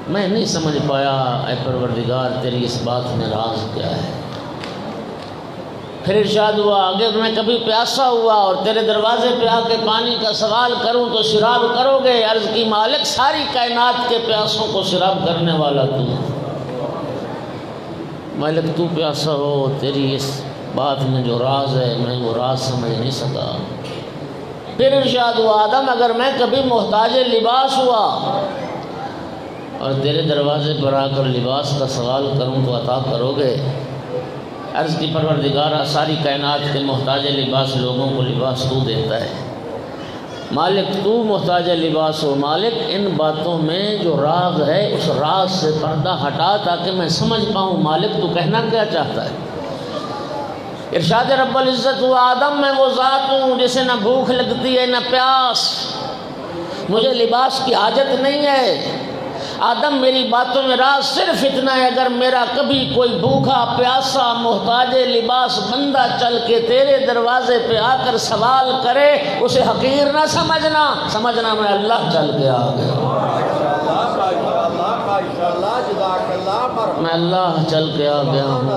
میں نہیں سمجھ پایا، اے پروردگار تیری اس بات میں راز کیا ہے؟ پھر ارشاد ہوا اگر میں کبھی پیاسا ہوا اور تیرے دروازے پہ آ کے پانی کا سوال کروں تو شراب کرو گے؟ عرض کی مالک ساری کائنات کے پیاسوں کو شراب کرنے والا تو، مالک تو پیاسا ہو، تیری اس بات میں جو راز ہے میں وہ راز سمجھ نہیں سکا۔ پھر ارشاد ہوا آدم اگر میں کبھی محتاج لباس ہوا اور تیرے دروازے پر آ کر لباس کا سوال کروں تو عطا کرو گے؟ عرض کی پروردگارہ ساری کائنات کے محتاج لباس لوگوں کو لباس تو دیتا ہے، مالک تو محتاج لباس ہو، مالک ان باتوں میں جو راز ہے اس راز سے پردہ ہٹا تاکہ میں سمجھ پاؤں مالک تو کہنا کیا چاہتا ہے۔ ارشاد رب العزت ہوا آدم میں وہ ذات ہوں جسے نہ بھوک لگتی ہے نہ پیاس، مجھے لباس کی حاجت نہیں ہے۔ آدم میری باتوں میں راز صرف اتنا ہے اگر میرا کبھی کوئی بھوکا پیاسا محتاج لباس بندہ چل کے تیرے دروازے پہ آ کر سوال کرے اسے حقیر نہ سمجھنا میں اللہ چل کے آ گیا، میں اللہ چل کے آ گیا ہوں۔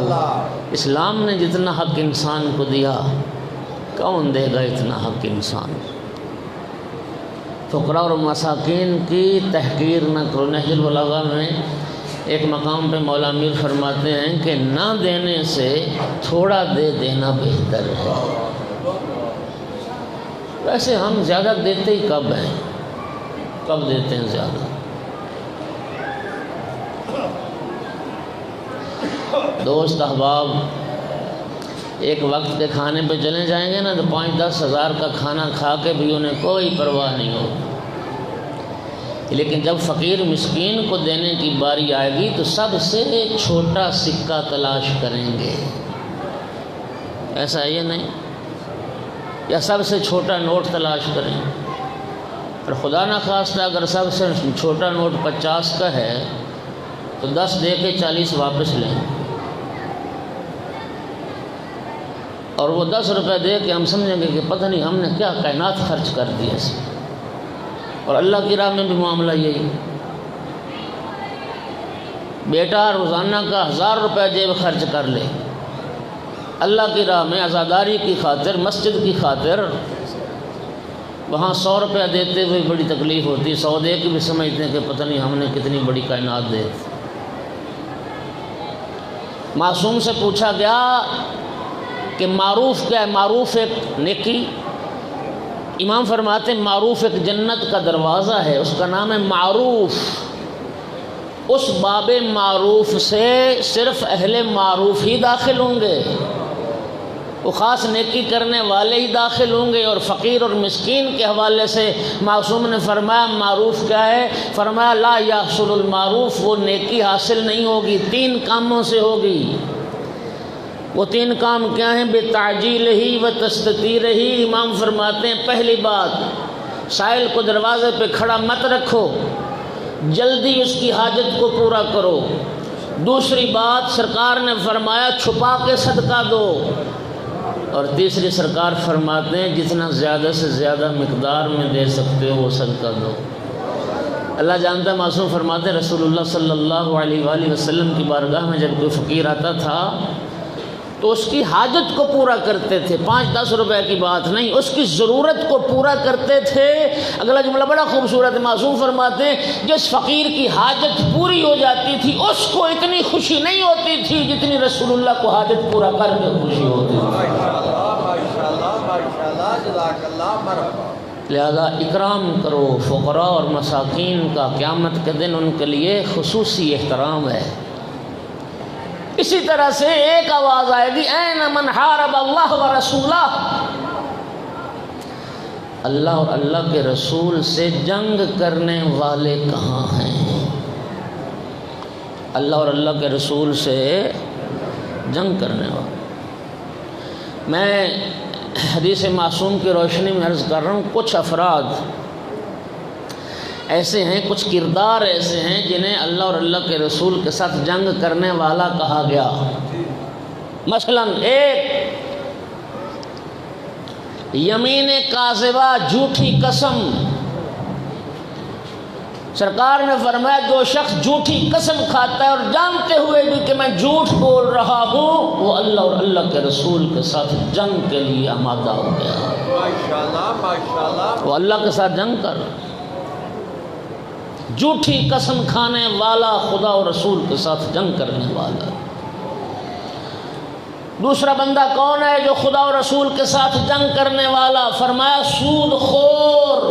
اسلام نے جتنا حق انسان کو دیا کون دے گا اتنا حق انسان؟ فقراء اور مساکین کی تحقیر نہ کرو۔ نہج البلاغہ میں ایک مقام پہ مولا امیر فرماتے ہیں کہ نہ دینے سے تھوڑا دے دینا بہتر ہے۔ ویسے ہم زیادہ دیتے ہی کب ہیں؟ کب دیتے ہیں زیادہ؟ دوست احباب ایک وقت کے کھانے پہ چلے جائیں گے نا تو 5-10 ہزار کا کھانا کھا کے بھی انہیں کوئی پرواہ نہیں ہو، لیکن جب فقیر مسکین کو دینے کی باری آئے گی تو سب سے چھوٹا سکہ تلاش کریں گے، ایسا ہے یہ نہیں؟ یا سب سے چھوٹا نوٹ تلاش کریں، اور خدا نہ خواستہ اگر سب سے چھوٹا نوٹ 50 کا ہے تو 10 دے کے 40 واپس لیں، اور وہ 10 روپے دے کے ہم سمجھیں گے کہ پتہ نہیں ہم نے کیا کائنات خرچ کر دی اس میں۔ اور اللہ کی راہ میں بھی معاملہ یہی، بیٹا روزانہ کا 1000 روپے جیب خرچ کر لے اللہ کی راہ میں عزاداری کی خاطر، مسجد کی خاطر، وہاں 100 روپے دیتے ہوئے بڑی تکلیف ہوتی، 100 دے کے بھی سمجھتے ہیں کہ پتہ نہیں ہم نے کتنی بڑی کائنات دے۔ معصوم سے پوچھا گیا کہ معروف کیا ہے؟ معروف ایک نیکی، امام فرماتے ہیں معروف ایک جنت کا دروازہ ہے، اس کا نام ہے معروف۔ اس باب معروف سے صرف اہل معروف ہی داخل ہوں گے، وہ خاص نیکی کرنے والے ہی داخل ہوں گے۔ اور فقیر اور مسکین کے حوالے سے معصوم نے فرمایا معروف کیا ہے؟ فرمایا لا یحصل المعروف، وہ نیکی حاصل نہیں ہوگی، 3 کاموں سے ہوگی۔ وہ 3 کام کیا ہیں؟ بتعجیل ہی و تستطیر ہی۔ امام فرماتے ہیں پہلی بات، سائل کو دروازے پہ کھڑا مت رکھو، جلدی اس کی حاجت کو پورا کرو۔ دوسری بات سرکار نے فرمایا چھپا کے صدقہ دو۔ اور تیسری سرکار فرماتے ہیں جتنا زیادہ سے زیادہ مقدار میں دے سکتے ہو وہ صدقہ دو۔ اللہ جانتا ہے، معصوم فرماتے ہیں رسول اللہ صلی اللہ علیہ وآلہ وسلم کی بارگاہ میں جب کوئی فقیر آتا تھا تو اس کی حاجت کو پورا کرتے تھے، 5-10 روپے کی بات نہیں، اس کی ضرورت کو پورا کرتے تھے۔ اگلا جملہ بڑا خوبصورت ہے، معصوم فرماتے ہیں جس فقیر کی حاجت پوری ہو جاتی تھی اس کو اتنی خوشی نہیں ہوتی تھی جتنی رسول اللہ کو حاجت پورا کر کے خوشی ہوتی تھی۔ لہذا اکرام کرو فقراء اور مساکین کا، قیامت کے دن ان کے لیے خصوصی احترام ہے۔ اسی طرح سے ایک آواز آئے گی این من حارب اللہ و رسولہ، اللہ اور اللہ کے رسول سے جنگ کرنے والے کہاں ہیں؟ اللہ اور اللہ کے رسول سے جنگ کرنے والے۔ میں حدیث معصوم کی روشنی میں عرض کر رہا ہوں، کچھ افراد ایسے ہیں، کچھ کردار ایسے ہیں جنہیں اللہ اور اللہ کے رسول کے ساتھ جنگ کرنے والا کہا گیا۔ مثلا ایک، یمین کاذبہ، جھوٹی قسم۔ سرکار نے فرمایا جو شخص جھوٹی قسم کھاتا ہے اور جانتے ہوئے بھی کہ میں جھوٹ بول رہا ہوں، وہ اللہ اور اللہ کے رسول کے ساتھ جنگ کے لیے آمادہ ہو گیا۔ ماشاءاللہ ماشاءاللہ، وہ اللہ کے ساتھ جنگ کر رہا۔ جھوٹی قسم کھانے والا خدا اور رسول کے ساتھ جنگ کرنے والا۔ دوسرا بندہ کون ہے جو خدا اور رسول کے ساتھ جنگ کرنے والا؟ فرمایا سود خور،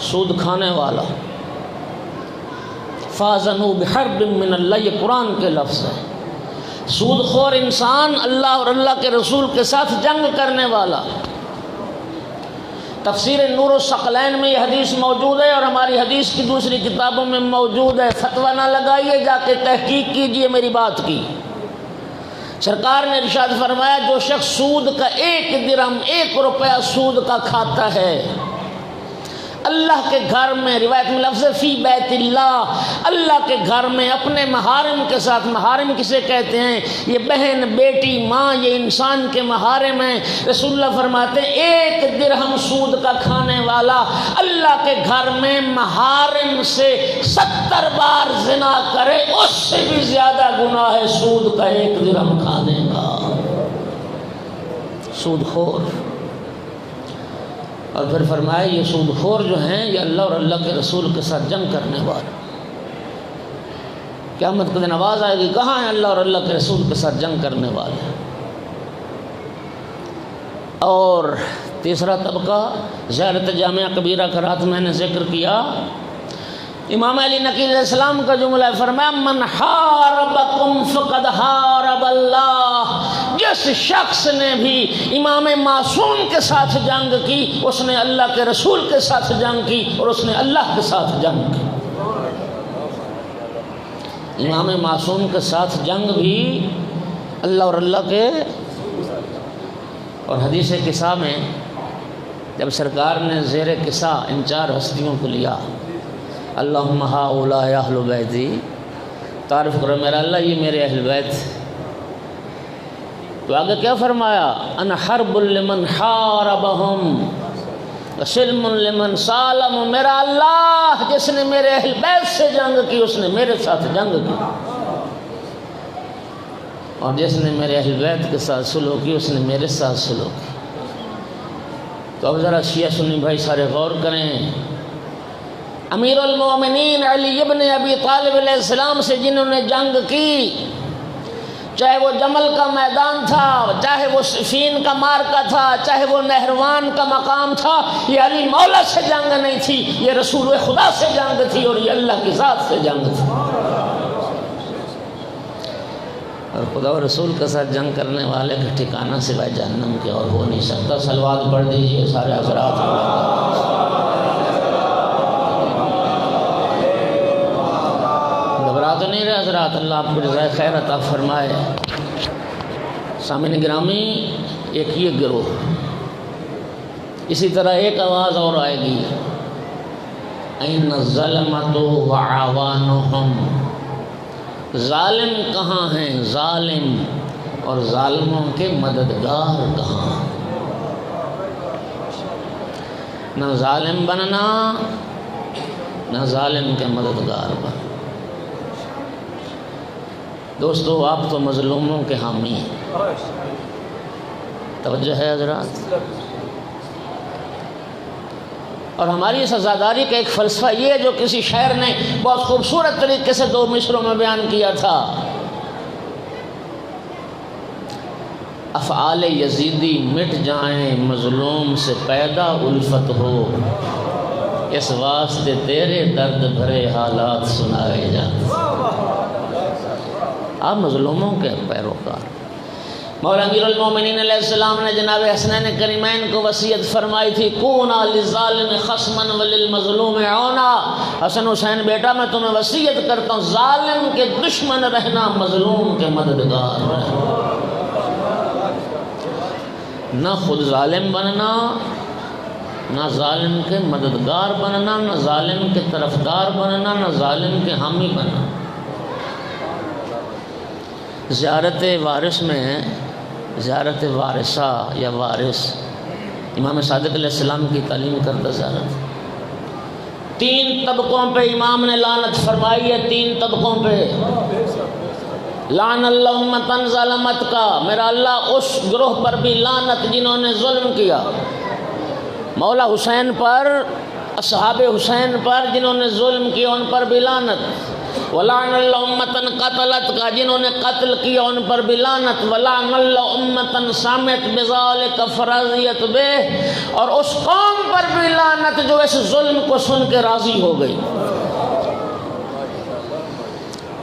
سود کھانے والا۔ فَاذَنُوا بِحَرْبٍ مِّنَ اللَّهِ، یہ قرآن کے لفظ ہے۔ سود خور انسان اللہ اور اللہ کے رسول کے ساتھ جنگ کرنے والا۔ تفسیر نور الثقلین میں یہ حدیث موجود ہے اور ہماری حدیث کی دوسری کتابوں میں موجود ہے، فتویٰ نہ لگائیے، جا کے تحقیق کیجئے میری بات کی۔ سرکار نے ارشاد فرمایا جو شخص سود کا 1 درہم، 1 روپیہ سود کا کھاتا ہے، اللہ کے گھر میں، روایت میں لفظ فی بیت اللہ، اللہ کے گھر میں اپنے محارم کے ساتھ، محارم کسے کہتے ہیں؟ یہ بہن، بیٹی، ماں، یہ انسان کے محارم ہیں۔ رسول اللہ فرماتے ہیں 1 درہم سود کا کھانے والا اللہ کے گھر میں محارم سے 70 بار زنا کرے، اس سے بھی زیادہ گناہ ہے سود کا 1 درہم کھانے کا۔ سود خور۔ اور پھر فرمایا یہ سود خور جو ہیں یہ اللہ اور اللہ کے رسول کے ساتھ جنگ کرنے والے۔ قیامت کے دن آواز آئے گی کہاں ہیں اللہ اور اللہ کے رسول کے ساتھ جنگ کرنے والے؟ اور تیسرا طبقہ، زیارت جامعہ کبیرہ کا رات میں نے ذکر کیا، امام علی نقی علیہ السلام کا جملہ ہے، فرمایا من حاربکم فقد حارب اللہ، جس شخص نے بھی امام معصوم کے ساتھ جنگ کی اس نے اللہ کے رسول کے ساتھ جنگ کی اور اس نے اللہ کے ساتھ جنگ کی۔ امام معصوم کے ساتھ جنگ بھی اللہ اور اللہ کے اور حدیث قصہ میں جب سرکار نے زیر قصہ ان 4 ہستیوں کو لیا، اللہم ہؤلاء اہل بیتی، تعارف کرو میرا اللہ یہ میرے اہل بیت، تو آگے کیا فرمایا؟ انا حرب لمن حاربہم وسلم لمن سالم، میرا اللہ جس نے میرے اہل بیت سے جنگ کی اس نے میرے ساتھ جنگ کی، اور جس نے میرے اہل بیت کے ساتھ سلو کی اس نے میرے ساتھ سلو کی۔ تو اب ذرا شیعہ سنی بھائی سارے غور کریں، امیر المومنین علی ابن ابی طالب علیہ السلام سے جنہوں نے جنگ کی، چاہے وہ جمل کا میدان تھا، چاہے وہ صفین کا مارکا تھا، چاہے وہ نہروان کا مقام تھا، یہ علی مولا سے جنگ نہیں تھی، یہ رسول خدا سے جنگ تھی، اور یہ اللہ کی ذات سے جنگ تھی۔ اور خدا و رسول کے ساتھ جنگ کرنے والے کا ٹھکانہ سوائے جہنم کے اور ہو نہیں سکتا۔ صلوات پڑھ دیجئے سارے حضرات۔ گھبرا تو نہیں رہے حضرات، اللہ آپ کو جزائے خیر عطا فرمائے۔ سامعین گرامی، ایک یہ گروہ، اسی طرح ایک آواز اور آئے گی، این الظلمۃ وعوانہم، ظالم کہاں ہیں، ظالم اور ظالموں کے مددگار کہاں؟ نہ ظالم بننا نہ ظالم کے مددگار بننا۔ دوستو آپ تو مظلوموں کے حامی ہیں، توجہ ہے حضرات۔ اور ہماری اس عزاداری کا ایک فلسفہ یہ ہے جو کسی شاعر نے بہت خوبصورت طریقے سے 2 مصروں میں بیان کیا تھا، افعال یزیدی مٹ جائیں مظلوم سے پیدا الفت ہو، اس واسطے تیرے درد بھرے حالات سنائے جاتے۔ آپ مظلوموں کے پیروکار۔ مولا امیر المومنین علیہ السلام نے جناب حسنین کریمین کو وصیت فرمائی تھی، کونا للظالم خصما وللمظلوم عونا، حسن حسین بیٹا میں تمہیں وصیت کرتا ہوں ظالم کے دشمن رہنا، مظلوم کے مددگار رہنا، نہ خود ظالم بننا، نہ ظالم کے مددگار بننا، نہ ظالم کے طرفدار بننا، نہ ظالم کے حامی بننا۔ زیارت وارث میں زیارت وارثہ یا وارث امام صادق علیہ السلام کی تعلیم کردہ زیارت، 3 طبقوں پہ امام نے لعنت فرمائی ہے، 3 طبقوں پہ۔ لعن اللہ امتن ظلمت کا، میرا اللہ اس گروہ پر بھی لعنت جنہوں نے ظلم کیا، مولا حسین پر، اصحاب حسین پر جنہوں نے ظلم کیا ان پر بھی لعنت۔ وَلَعْنَ اللَّهُ أُمَّةً قَتَلَتْ کا، جنہوں نے قتل کیا ان پر بھی لعنت۔ وَلَعْنَ اللَّهُ أُمَّةً سَمَتْ بِذَلِكَ فَرَضِيَتْ بِهِ، اور اس قوم پر بھی لعنت جو اس ظلم کو سن کے راضی ہو گئی۔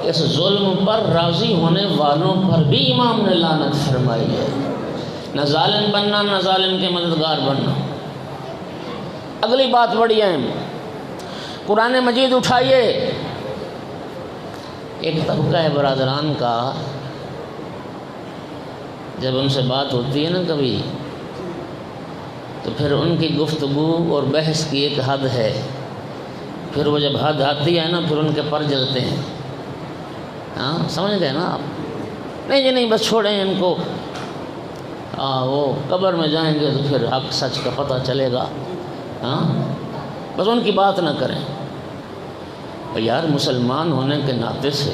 اس ظلم پر راضی ہونے والوں پر بھی امام نے لعنت فرمائی ہے، نہ ظالم بننا نہ ظالم کے مددگار بننا۔ اگلی بات بڑی اہم، قرآن مجید اٹھائیے، ایک طبقہ ہے برادران کا، جب ان سے بات ہوتی ہے نا کبھی، تو پھر ان کی گفتگو اور بحث کی ایک حد ہے، پھر وہ جب حد آتی ہے نا پھر ان کے پر جلتے ہیں۔ ہاں سمجھ گئے نا آپ؟ نہیں جی نہیں بس چھوڑیں ان کو، وہ قبر میں جائیں گے تو پھر حق سچ کا پتہ چلے گا، ہاں بس ان کی بات نہ کریں۔ یار مسلمان ہونے کے ناطے سے،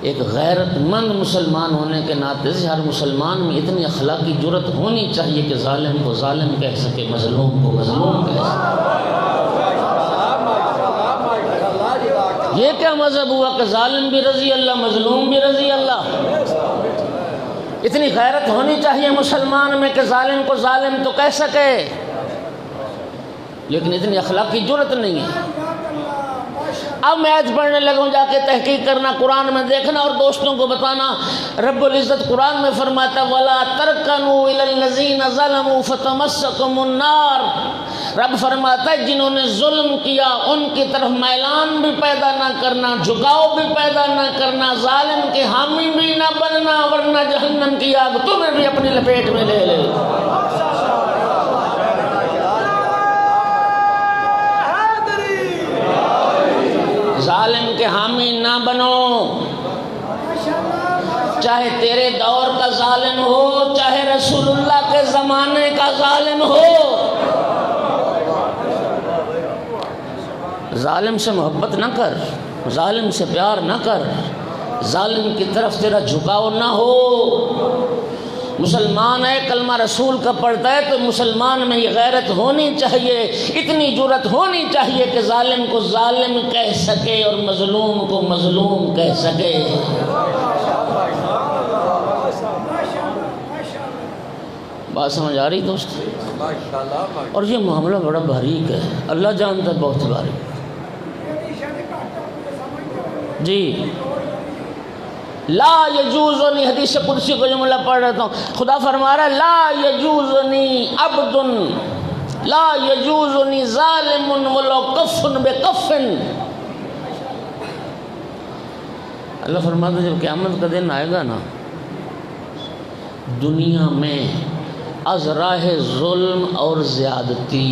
ایک غیرت مند مسلمان ہونے کے ناطے سے ہر مسلمان میں اتنی اخلاقی جرت ہونی چاہیے کہ ظالم کو ظالم کہہ سکے، مظلوم کو مظلوم کہہ سکے۔ یہ کیا مذہب ہوا کہ ظالم بھی رضی اللہ مظلوم بھی رضی اللہ؟ اتنی غیرت ہونی چاہیے مسلمان میں کہ ظالم کو ظالم تو کہہ سکے، لیکن اتنی اخلاقی جرت نہیں ہے۔ اب میں آیت پڑھنے لگا ہوں، جا کے تحقیق کرنا، قرآن میں دیکھنا اور دوستوں کو بتانا۔ رب العزت قرآن میں فرماتا وَلَا تَرْكَنُوا إِلَى الَّذِينَ ظَلَمُوا فَتَمَسَّكُمُ النَّارُ، رب فرماتا ہے جنہوں نے ظلم کیا ان کی طرف میلان بھی پیدا نہ کرنا، جھکاؤ بھی پیدا نہ کرنا، ظالم کے حامی بھی نہ بننا، ورنہ جہنم کی آگ تمہیں بھی اپنی لپیٹ میں لے لے۔ کہ زمانے کا ظالم ہو، ظالم سے محبت نہ کر، ظالم سے پیار نہ کر، ظالم کی طرف تیرا جھکاؤ نہ ہو۔ مسلمان ہے، کلمہ رسول کا پڑھتا ہے تو مسلمان میں یہ غیرت ہونی چاہیے، اتنی جرأت ہونی چاہیے کہ ظالم کو ظالم کہہ سکے اور مظلوم کو مظلوم کہہ سکے۔ بات سمجھ آ رہی دوست؟ اور یہ معاملہ بڑا باریک ہے، اللہ جانتا ہے، بہت باریک۔ جی لا یجوزنی، حدیث قدسی کو جملہ پڑھ رہتا ہوں، خدا فرما رہا ہے لا یجوزنی عبد لا یجوزنی ظالم ولو کفن بکفن۔ اللہ فرماتا ہے جب قیامت کا دن آئے گا نا، دنیا میں از راہ ظلم اور زیادتی،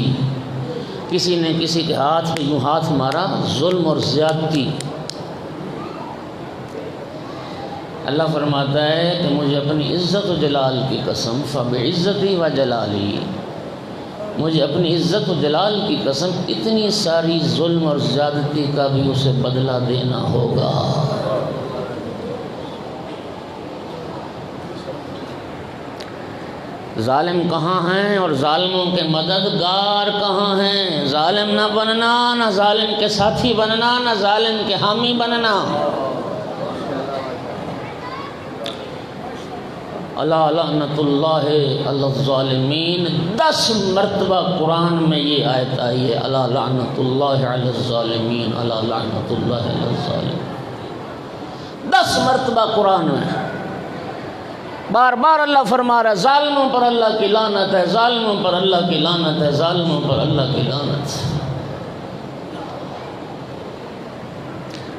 کسی نے کسی کے ہاتھ میں یوں ہاتھ مارا، ظلم اور زیادتی، اللہ فرماتا ہے کہ مجھے اپنی عزت و جلال کی قسم، فبعزتی و جلالی، مجھے اپنی عزت و جلال کی قسم اتنی ساری ظلم اور زیادتی کا بھی اسے بدلہ دینا ہوگا۔ ظالم کہاں ہیں اور ظالموں کے مددگار کہاں ہیں؟ ظالم نہ بننا، نہ ظالم کے ساتھی بننا، نہ ظالم کے حامی بننا۔ اللہ لعنت اللہ علی الظالمین، 10 مرتبہ قرآن میں یہ آیت آئی ہے، اللہ لعنت اللہ علی الظالمین، اللہ لعنت اللہ علی الظالمین، 10 مرتبہ قرآن میں بار بار اللہ فرما رہا ہے ظالموں پر اللہ کی لعنت ہے، ظالموں پر اللہ کی لعنت ہے، ظالموں پر اللہ کی لعنت ہے۔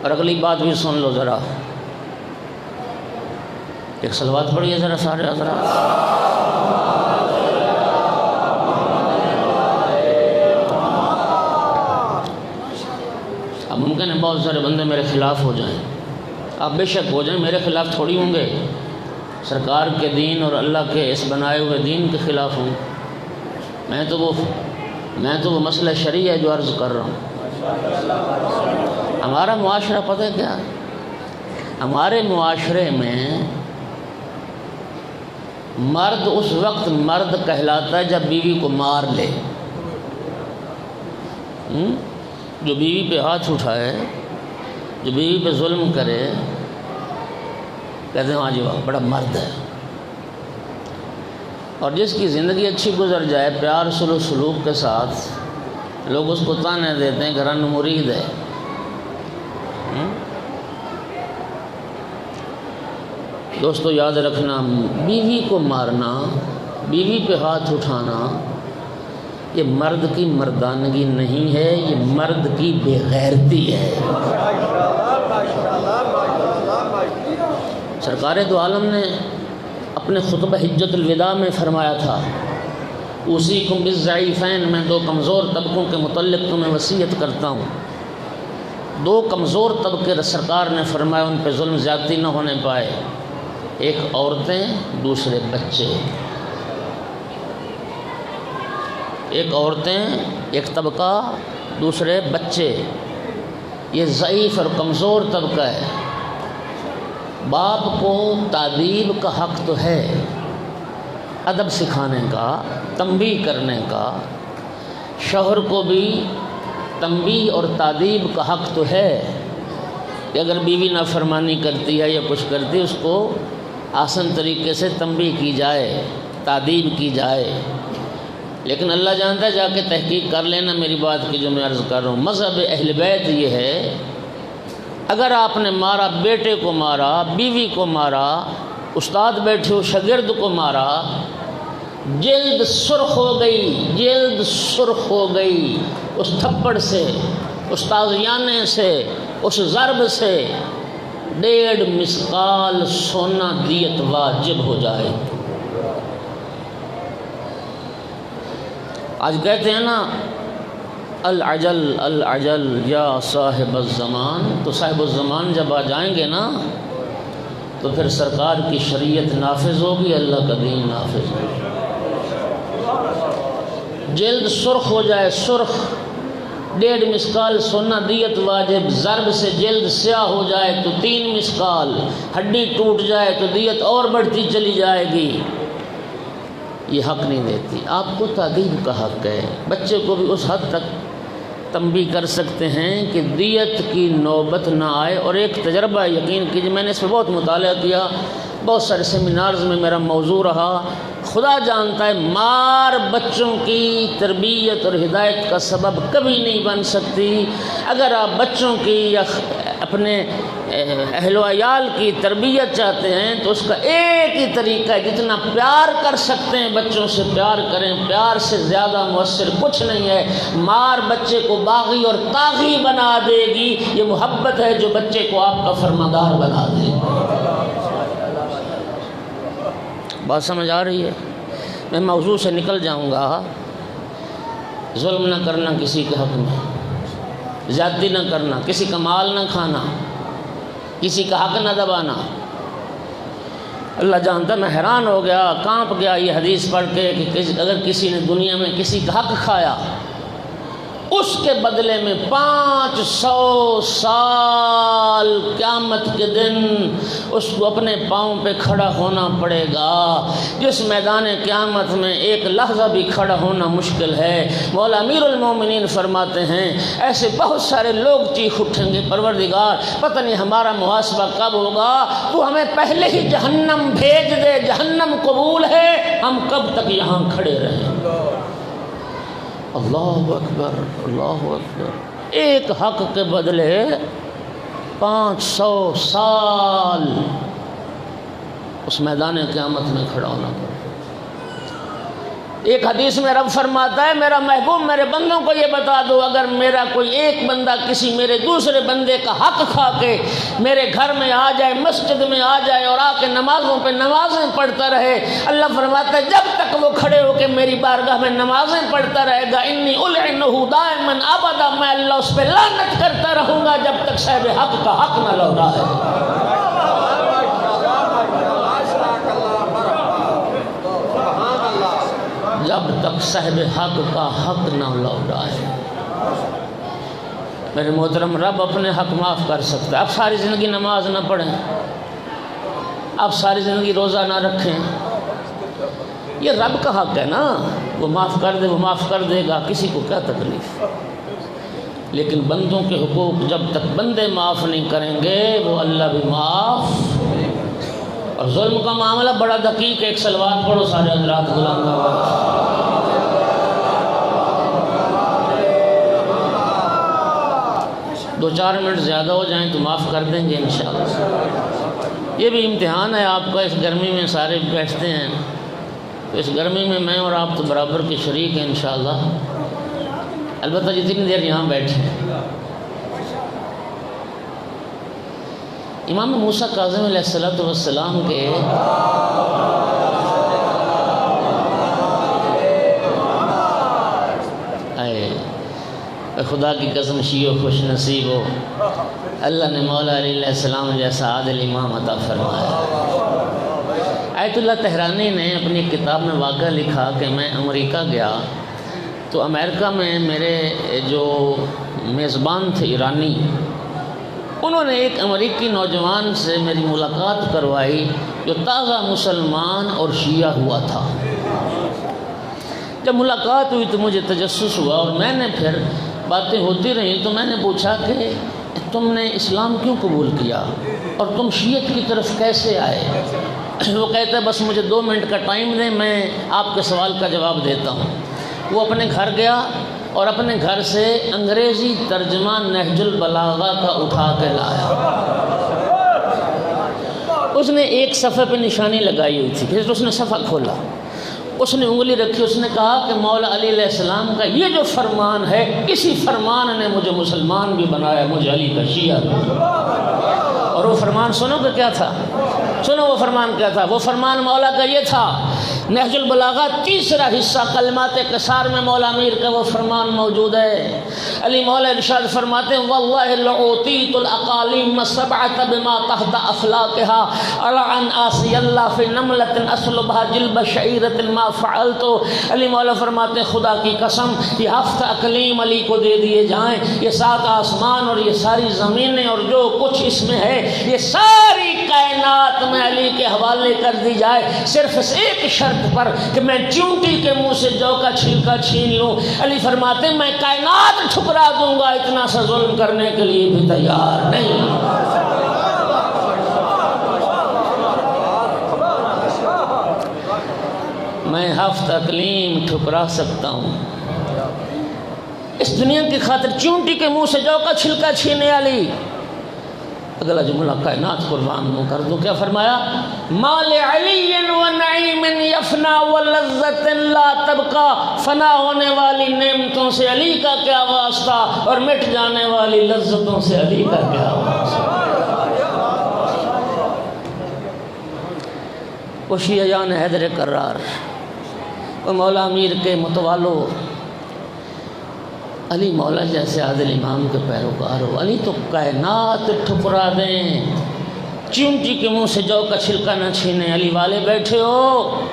اور اگلی بات بھی سن لو ذرا، ایک صلوات پڑھیے ذرا سارے حضرات۔ اب ممکن ہے بہت سارے بندے میرے خلاف ہو جائیں، آپ بے شک ہو جائیں، میرے خلاف تھوڑی ہوں گے، سرکار کے دین اور اللہ کے اس بنائے ہوئے دین کے خلاف ہوں۔ میں تو وہ مسئلہ شرعی ہے جو عرض کر رہا ہوں۔ ہمارا معاشرہ پتہ ہے کیا ہے؟ ہمارے معاشرے میں مرد اس وقت مرد کہلاتا ہے جب بیوی کو مار لے، جو بیوی پہ ہاتھ اٹھائے، جو بیوی پہ ظلم کرے، کہتے ہیں ہاں جی واہ بڑا مرد ہے۔ اور جس کی زندگی اچھی گزر جائے پیار سلوک کے ساتھ، لوگ اس کو تانے دیتے ہیں گھران مرید ہے۔ دوستو یاد رکھنا، بیوی کو مارنا، بیوی پہ ہاتھ اٹھانا، یہ مرد کی مردانگی نہیں ہے، یہ مرد کی بے غیرتی ہے۔ سرکار دو عالم نے اپنے خطبہ حجت الوداع میں فرمایا تھا، اوصیکم بالضعیفین، میں 2 کمزور طبقوں کے متعلق تمہیں وصیت کرتا ہوں۔ 2 کمزور طبقے سرکار نے فرمایا ان پہ ظلم زیادتی نہ ہونے پائے، ایک عورتیں، دوسرے بچے۔ ایک عورتیں، ایک طبقہ، دوسرے بچے، یہ ضعیف اور کمزور طبقہ ہے۔ باپ کو تعدیب کا حق تو ہے، ادب سکھانے کا، تنبیہ کرنے کا، شوہر کو بھی تنبیہ اور تعدیب کا حق تو ہے کہ اگر بیوی نافرمانی کرتی ہے یا کچھ کرتی ہے اس کو آسان طریقے سے تنبیہ کی جائے، تعدیب کی جائے۔ لیکن اللہ جانتا ہے، جا کے تحقیق کر لینا میری بات کی جو میں عرض کر رہا ہوں۔ مذہب اہل بیت یہ ہے، اگر آپ نے مارا، بیٹے کو مارا، بیوی کو مارا، استاد بیٹھے ہو شاگرد کو مارا، جلد سرخ ہو گئی، جلد سرخ ہو گئی اس تھپڑ سے، اس تازیانے سے، اس ضرب سے، 1.5 مسقال سونا دیت واجب ہو جائے۔ آج کہتے ہیں نا العجل العجل یا صاحب الزمان، تو صاحب الزمان جب آ جائیں گے نا تو پھر سرکار کی شریعت نافذ ہوگی، اللہ کا دین نافذ ہوگی۔ جلد سرخ ہو جائے، سرخ 1.5 مسکال سونا دیت واجب، ضرب سے جلد سیاہ ہو جائے تو 3 مسکال، ہڈی ٹوٹ جائے تو دیت اور بڑھتی چلی جائے گی۔ یہ حق نہیں دیتی۔ آپ کو تعدیب کا حق ہے، بچے کو بھی اس حد تک تنبیہ کر سکتے ہیں کہ دیت کی نوبت نہ آئے۔ اور ایک تجربہ یقین کیجیے، میں نے اس پہ بہت مطالعہ کیا، بہت سارے سیمینارز میں میرا موضوع رہا۔ خدا جانتا ہے مار بچوں کی تربیت اور ہدایت کا سبب کبھی نہیں بن سکتی۔ اگر آپ بچوں کی یا اپنے اہل و عیال کی تربیت چاہتے ہیں تو اس کا ایک ہی طریقہ ہے، جتنا پیار کر سکتے ہیں بچوں سے پیار کریں، پیار سے زیادہ مؤثر کچھ نہیں ہے۔ مار بچے کو باغی اور طاغی بنا دے گی، یہ محبت ہے جو بچے کو آپ کا فرماندار بنا دے۔ بات سمجھ آ رہی ہے؟ میں موضوع سے نکل جاؤں گا۔ ظلم نہ کرنا کسی کے حق میں، زیادتی نہ کرنا، کسی کا مال نہ کھانا، کسی کا حق نہ دبانا۔ اللہ جانتا میں حیران ہو گیا، کانپ گیا یہ حدیث پڑھ کے کہ اگر کسی نے دنیا میں کسی کا حق کھایا، اس کے بدلے میں 500 سال قیامت کے دن اس کو اپنے پاؤں پہ کھڑا ہونا پڑے گا، جس میدان قیامت میں ایک لحظہ بھی کھڑا ہونا مشکل ہے۔ مولا امیر المومنین فرماتے ہیں ایسے بہت سارے لوگ چیخ اٹھیں گے، پروردگار پتہ نہیں ہمارا محاسبہ کب ہوگا، تو ہمیں پہلے ہی جہنم بھیج دے، جہنم قبول ہے، ہم کب تک یہاں کھڑے رہیں۔ اللہ اکبر، اللہ اکبر۔ ایک حق کے بدلے 500 سال اس میدان قیامت میں کھڑا ہونا پڑا۔ ایک حدیث میں رب فرماتا ہے میرا محبوب میرے بندوں کو یہ بتا دو، اگر میرا کوئی ایک بندہ کسی میرے دوسرے بندے کا حق کھا کے میرے گھر میں آ جائے، مسجد میں آ جائے اور آ کے نمازوں پہ نمازیں پڑھتا رہے، اللہ فرماتا ہے جب تک وہ کھڑے ہو کے میری بارگاہ میں نمازیں پڑھتا رہے گا، انی العنہ دائما ابدا، میں اللہ اس پہ لعنت کرتا رہوں گا جب تک صاحب حق کا حق نہ لوٹائے۔ جب تک صاحب حق کا حق نہ لوٹائے۔ میرے محترم، رب اپنے حق معاف کر سکتا ہے۔ آپ ساری زندگی نماز نہ پڑھیں، آپ ساری زندگی روزہ نہ رکھیں، یہ رب کا حق ہے نا، وہ معاف کر دے، وہ معاف کر دے گا، کسی کو کیا تکلیف۔ لیکن بندوں کے حقوق جب تک بندے معاف نہیں کریں گے وہ اللہ بھی معاف۔ اور ظلم کا معاملہ بڑا دقیق ہے، ایک صلوات پڑھو سارے حضرات غلام نواز۔ 2-4 منٹ زیادہ ہو جائیں تو معاف کر دیں گے انشاءاللہ۔ یہ بھی امتحان ہے آپ کا، اس گرمی میں سارے بیٹھتے ہیں، تو اس گرمی میں میں اور آپ تو برابر کے شریک ہیں انشاءاللہ، البتہ جتنی دیر یہاں بیٹھے۔ امام موسیٰ کاظم علیہ السلام کے خدا کی قسم شیعہ خوش نصیب ہو، اللہ نے مولا علی علیہ السلام جیسا عادل امام عطا فرمایا۔ آیت اللہ تہرانی نے اپنی کتاب میں واقعہ لکھا کہ میں امریکہ گیا تو امریکہ میں میرے جو میزبان تھے ایرانی، انہوں نے ایک امریکی نوجوان سے میری ملاقات کروائی جو تازہ مسلمان اور شیعہ ہوا تھا۔ جب ملاقات ہوئی تو مجھے تجسس ہوا اور میں نے پھر باتیں ہوتی رہیں تو میں نے پوچھا کہ تم نے اسلام کیوں قبول کیا اور تم شیعت کی طرف کیسے آئے؟ وہ کہتا ہے بس مجھے 2 منٹ کا ٹائم دیں، میں آپ کے سوال کا جواب دیتا ہوں۔ وہ اپنے گھر گیا اور اپنے گھر سے انگریزی ترجمہ نہج البلاغہ کا اٹھا کے لایا۔ اس نے ایک صفحے پہ نشانی لگائی ہوئی تھی، پھر اس نے صفحہ کھولا، اس نے انگلی رکھی، اس نے کہا کہ مولا علی علیہ السلام کا یہ جو فرمان ہے، اسی فرمان نے مجھے مسلمان بھی بنایا، مجھے علی کا شیعہ بھی۔ اور وہ فرمان سنو کہ کیا تھا؟ سنو وہ فرمان کیا تھا؟ وہ فرمان مولا کا یہ تھا نہج البلاغہ تیسرا حصہ کلمات قصار میں مولا امیر کا وہ فرمان موجود ہے۔ علی مولا ارشاد فرماتے ہیں واللہ لعوتیت الاقالیم السبعۃ بما تحت افلاکها ارعن آسی اللہ فی نملۃ اسلبها جلب شعیرۃ ما فعلت۔ علی مولا فرماتے ہیں خدا کی قسم یہ 7 اقلیم علی کو دے دیے جائیں، یہ 7 آسمان اور یہ ساری زمینیں اور جو کچھ اس میں ہے یہ ساری کائنات میں علی کے حوالے کر دی جائے، صرف اس ایک شرط پر کہ میں چونٹی کے منہ سے جو کا چھلکا چھین لوں۔ علی فرماتے ہیں میں کائنات ٹھکرا دوں گا، اتنا سا ظلم کرنے کے لیے بھی تیار نہیں۔ میں 7 اقلیم ٹھکرا سکتا ہوں اس دنیا کی خاطر، چونٹی کے منہ سے جو کا چھلکا چھینے علی۔ اگلا جملہ کائنات قربان کر دو، کیا فرمایا؟ مال علی و نعیم یفنا و لذت لا تبقا، فنا ہونے والی نعمتوں سے علی کا کیا واسطہ اور مٹ جانے والی لذتوں سے علی کا کیا واسطہ۔ وہ شیعہ جان حیدر کرار، وہ مولا امیر کے متوالو، علی مولا جیسے عادل امام کے پیروکار ہو، علی تو کائنات ٹھکرا دیں، چونٹی کے منہ سے جو کا چھلکا نہ چھینے۔ علی والے بیٹھے ہو،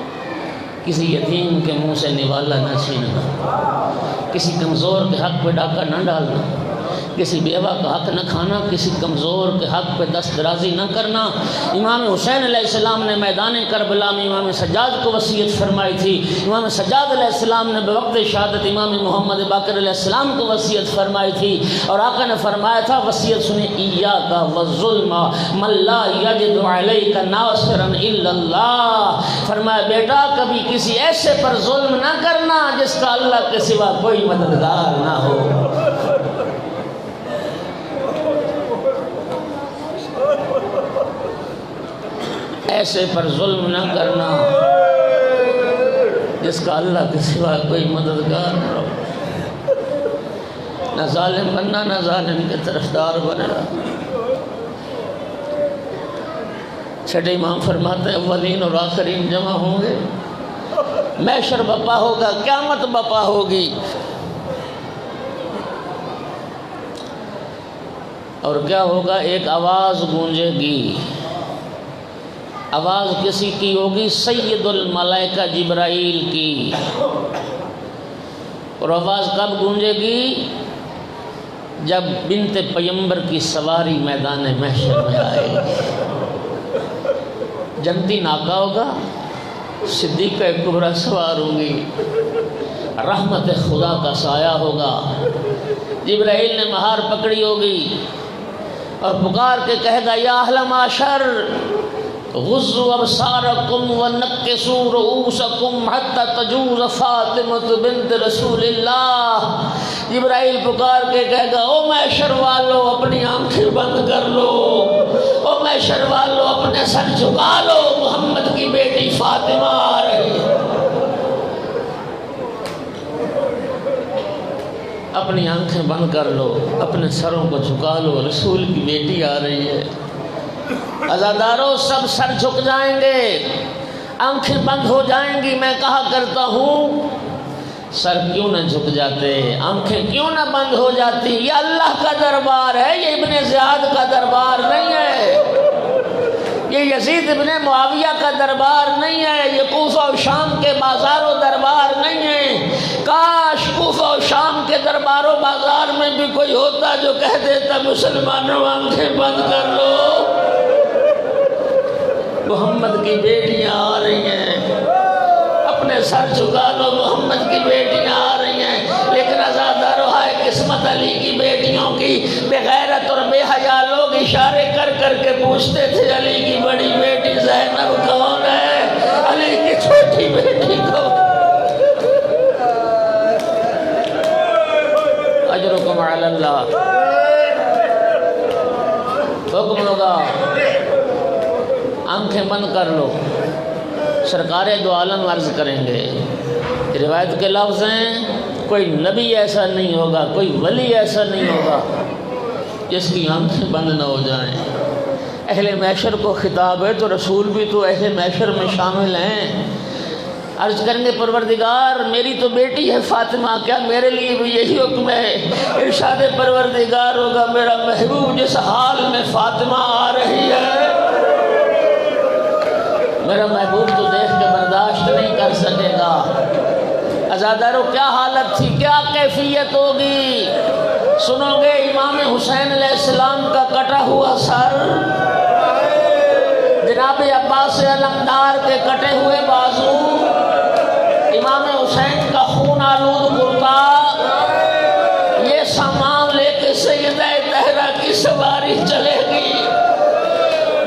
کسی یتیم کے منہ سے نوالا نہ چھیننا، کسی کمزور کے حق پہ ڈاکہ نہ ڈالنا، کسی بیوہ کا حق نہ کھانا، کسی کمزور کے حق پہ دست درازی نہ کرنا۔ امام حسین علیہ السلام نے میدان کربلا میں امام سجاد کو وصیت فرمائی تھی، امام سجاد علیہ السلام نے بوقت شہادت امام محمد باقر علیہ السلام کو وصیت فرمائی تھی، اور آقا نے فرمایا تھا وصیت سنیں ایاک والظلم من لا یجد علیک ناصرا الا اللہ۔ فرمایا بیٹا کبھی کسی ایسے پر ظلم نہ کرنا جس کا اللہ کے سوا کوئی مددگار نہ ہو۔ ایسے پر ظلم نہ کرنا جس کا اللہ کے سوا کوئی مددگار نہ ہو۔ نہ ظالم بننا، نہ ظالم کے طرفدار بننا۔ چھٹے امام فرماتے ہیں اولین اور آخرین جمع ہوں گے، محشر بپا ہوگا، قیامت بپا ہوگی، اور کیا ہوگا؟ ایک آواز گونجے گی۔ آواز کسی کی ہوگی؟ سید الملائکہ جبرائیل کی۔ اور آواز کب گونجے گی؟ جب بنت پیمبر کی سواری میدان محشر میں آئے گی۔ جنتی ناکا ہوگا، صدیقہ کبریٰ سوار ہوں گی، رحمت خدا کا سایہ ہوگا، جبرائیل نے مہار پکڑی ہوگی اور پکار کے کہے گا یا اہل معاشر غضوا ابصارکم ونکسوا رؤوسکم حتی تجوز فاطمہ بنت رسول اللہ۔ جبرائیل پکار کے کہے گا او محشر والو اپنی آنکھیں بند کر لو، او محشر والو اپنے سر جھکا لو، محمد کی بیٹی فاطمہ آ رہی ہے۔ اپنی آنکھیں بند کر لو، اپنے سروں کو جھکا لو، رسول کی بیٹی آ رہی ہے۔ عزاداروں سب سر جھک جائیں گے، آنکھیں بند ہو جائیں گی۔ میں کہا کرتا ہوں سر کیوں نہ جھک جاتے، آنکھیں کیوں نہ بند ہو جاتی؟ یہ اللہ کا دربار ہے، یہ ابن زیاد کا دربار نہیں ہے، یہ یزید ابن معاویہ کا دربار نہیں ہے، یہ کوفہ و شام کے بازار و دربار نہیں ہے۔ کاش کوفہ و شام کے دربار و بازار میں بھی کوئی ہوتا جو کہہ دیتا مسلمانوں آنکھیں بند کر لو، محمد کی بیٹیاں آ رہی ہیں، اپنے سر جھکا لو، محمد کی بیٹیاں آ رہی ہیں۔ لیکن عزادارو ہائے قسمت علی کی بیٹیوں کی، بے غیرت اور بے حیا لوگ اشارے کر کر کے پوچھتے تھے علی کی بڑی بیٹی زینب کون ہے، علی کی چھوٹی بیٹی کون؟ اجرکم علی اللہ۔ حکم ہوگا آنکھیں بند کر لو، سرکار دو عالم عرض کریں گے۔ روایت کے لفظ ہیں کوئی نبی ایسا نہیں ہوگا، کوئی ولی ایسا نہیں ہوگا جس کی آنکھیں بند نہ ہو جائیں۔ اہل محشر کو خطاب ہے تو رسول بھی تو اہل محشر میں شامل ہیں۔ عرض کریں گے پروردگار میری تو بیٹی ہے فاطمہ، کیا میرے لیے بھی یہی حکم ہے؟ ارشاد پروردگار ہوگا میرا محبوب جس حال میں فاطمہ آ رہی ہے میرا محبوب تو دیکھ کے برداشت نہیں کر سکے گا۔ عزادارو کیا حالت تھی، کیا کیفیت ہوگی؟ سنو گے امام حسین علیہ السلام کا کٹا ہوا سر، جناب عباس علمدار کے کٹے ہوئے بازو، امام حسین کا خون آلود کرتا، یہ سامان لے کے سیدہ طہرہ کی سواری چلے گی۔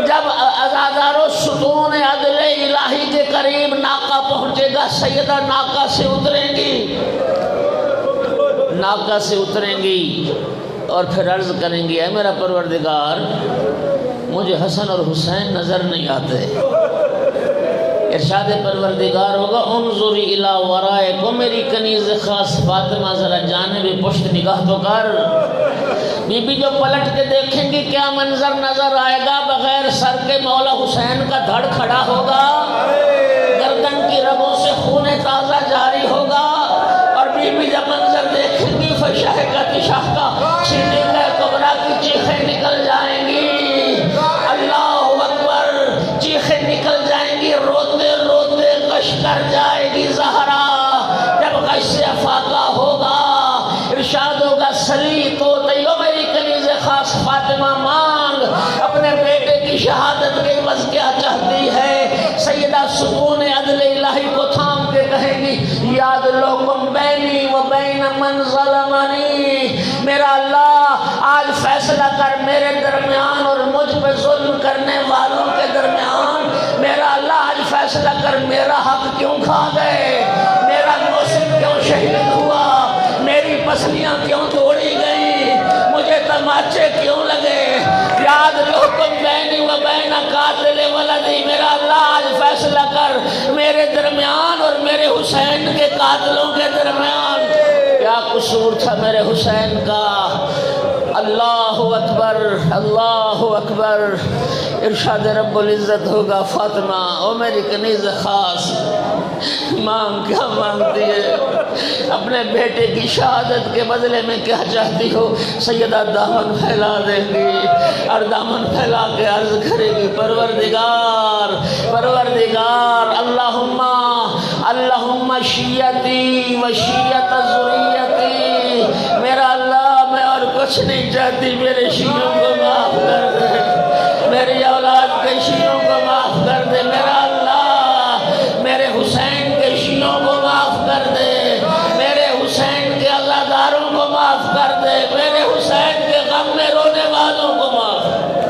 جب عزادارو ستون عدل الہی کے قریب ناقہ پہنچے گا، سیدہ ناقہ سے اتریں گی، ناقہ سے اتریں گی اور پھر عرض کریں گی اے میرا پروردگار مجھے حسن اور حسین نظر نہیں آتے۔ ارشاد پروردگار ہوگا انظری الی ورائکم، میری کنیز خاص فاطمہ ذرا جانب پشت نگاہ تو کر۔ بی بی جو پلٹ کے دیکھیں گی کیا منظر نظر آئے گا؟ بغیر سر کے مولا حسین کا دھڑ کھڑا ہوگا، گردن کی رگوں سے خون تازہ جاری ہوگا، اور بی بی جب منظر دیکھیں گی فشہقت شہقہ، سینے کا کبرا کی چیخیں نکل جائیں گی، اللہ اکبر، چیخیں نکل جائیں گی، روتے روتے غش کر جائے گی زہرا۔ جب غش سے افاقہ ہوگا ارشاد ہوگا سلی تو تیو میری کنیز خاص فاطمہ مانگ، اپنے بیٹے کی شہادت کے عوض کیا چاہتی ہے؟ سیدہ ستون عدل الہی کو تھام کے کہیں گی یاد لوکم بینی و بین من ظلمنی، میرا اللہ آج فیصلہ کر میرے درمیان اور مجھ پہ ظلم کرنے والوں کے درمیان، میرا اللہ آج فیصلہ کر میرا حق کیوں کھا گئے، میرا محسن کیوں شہید ہوا، میری پسلیاں کیوں توڑی گئی، مجھے تماچے کیوں لگے؟ یاد لوکم بینی و بین قاتل ولدی، میرا اللہ آج فیصلہ کر میرے درمیان اور میرے حسین کے قاتلوں کے درمیان کیا قصور تھا میرے حسین کا۔ اللہ اکبر، اللہ اکبر۔ ارشاد رب العزت ہوگا فاطمہ او میری کنیز خاص مانگ، کیا مانگتی ہے؟ اپنے بیٹے کی شہادت کے بدلے میں کیا چاہتی ہو؟ سیدہ دامن پھیلا دیں گی اور دامن پھیلا کے عرض کرے گی پروردگار پروردگار اللہم اللہم شیعتی و شیعت ذریتی، میرا اللہ میں اور کچھ نہیں چاہتی، میرے شیعوں کو معاف کر دے، میری اولاد کے شیعوں کو معاف کر دے، میرا اللہ میرے حسین کے شیعوں کو معاف کر دے، میرے حسین کے عزاداروں کو معاف کر دے، میرے حسین کے غم میں رونے والوں کو معاف کر دے۔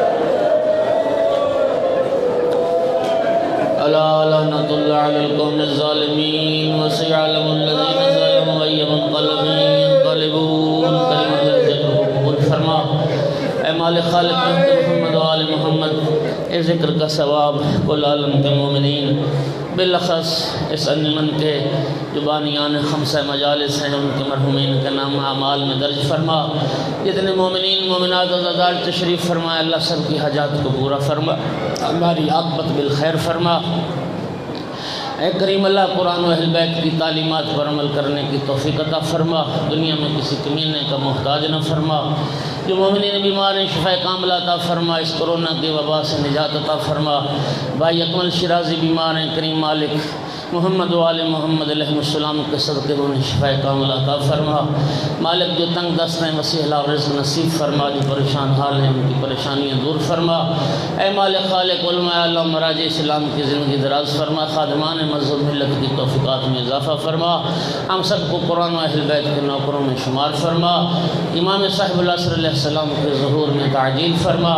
الا لعنۃ اللہ علی القوم الظالمین وسيعلم الذين ظلموا أي منقلب ينقلبون۔ کلمۃ العزت کو قبول فرما۔ اے مالک خالق محمد و آل محمد، اس ذکر کا ثواب کل عالم کے مومنین بالاخص اس انجمن کے جو بانیان خمسہ مجالس ہیں ان کے مرحومین کے نام اعمال میں درج فرما۔ جتنے مومنین مومنات عزادار تشریف فرمائے اللہ سب کی حاجات کو پورا فرما، ہماری عاقبت بالخیر فرما۔ اے کریم اللہ قرآن و اہل بیت کی تعلیمات پر عمل کرنے کی توفیق عطا فرما، دنیا میں کسی کمینے کا محتاج نہ فرما۔ جو مومنین بیمار ہیں شفا کاملہ عطا فرما، اس کرونا کی وبا سے نجات عطا فرما۔ بھائی اکمل شرازی بیمار ہیں، کریم مالک محمد و آل محمد علیہ السلام کے صدقے انہیں شفا کاملہ عطا فرما۔ مالک جو تنگ دست ہیں وسیع حلال رزق نصیب فرما، جو پریشان حال ہیں ان کی پریشانیاں دور فرما۔ اے مالک خالق علماء اللہ مراجع اسلام کی زندگی دراز فرما، خادمان مذہب ملت کی توفیقات میں اضافہ فرما، ہم سب کو قرآن و اہل بیت کے نوکروں میں شمار فرما، امام صاحب العصر علیہ السلام کے ظہور میں تعجیل فرما،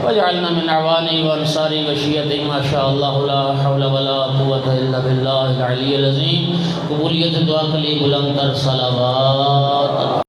وجعلنا من اعوانی و انصاری و شیعتی ما شاء اللہ لا حول ولا قوة الا باللہ العلی العظیم۔ قبولیت دعا کے لیے بلند تر صلوات۔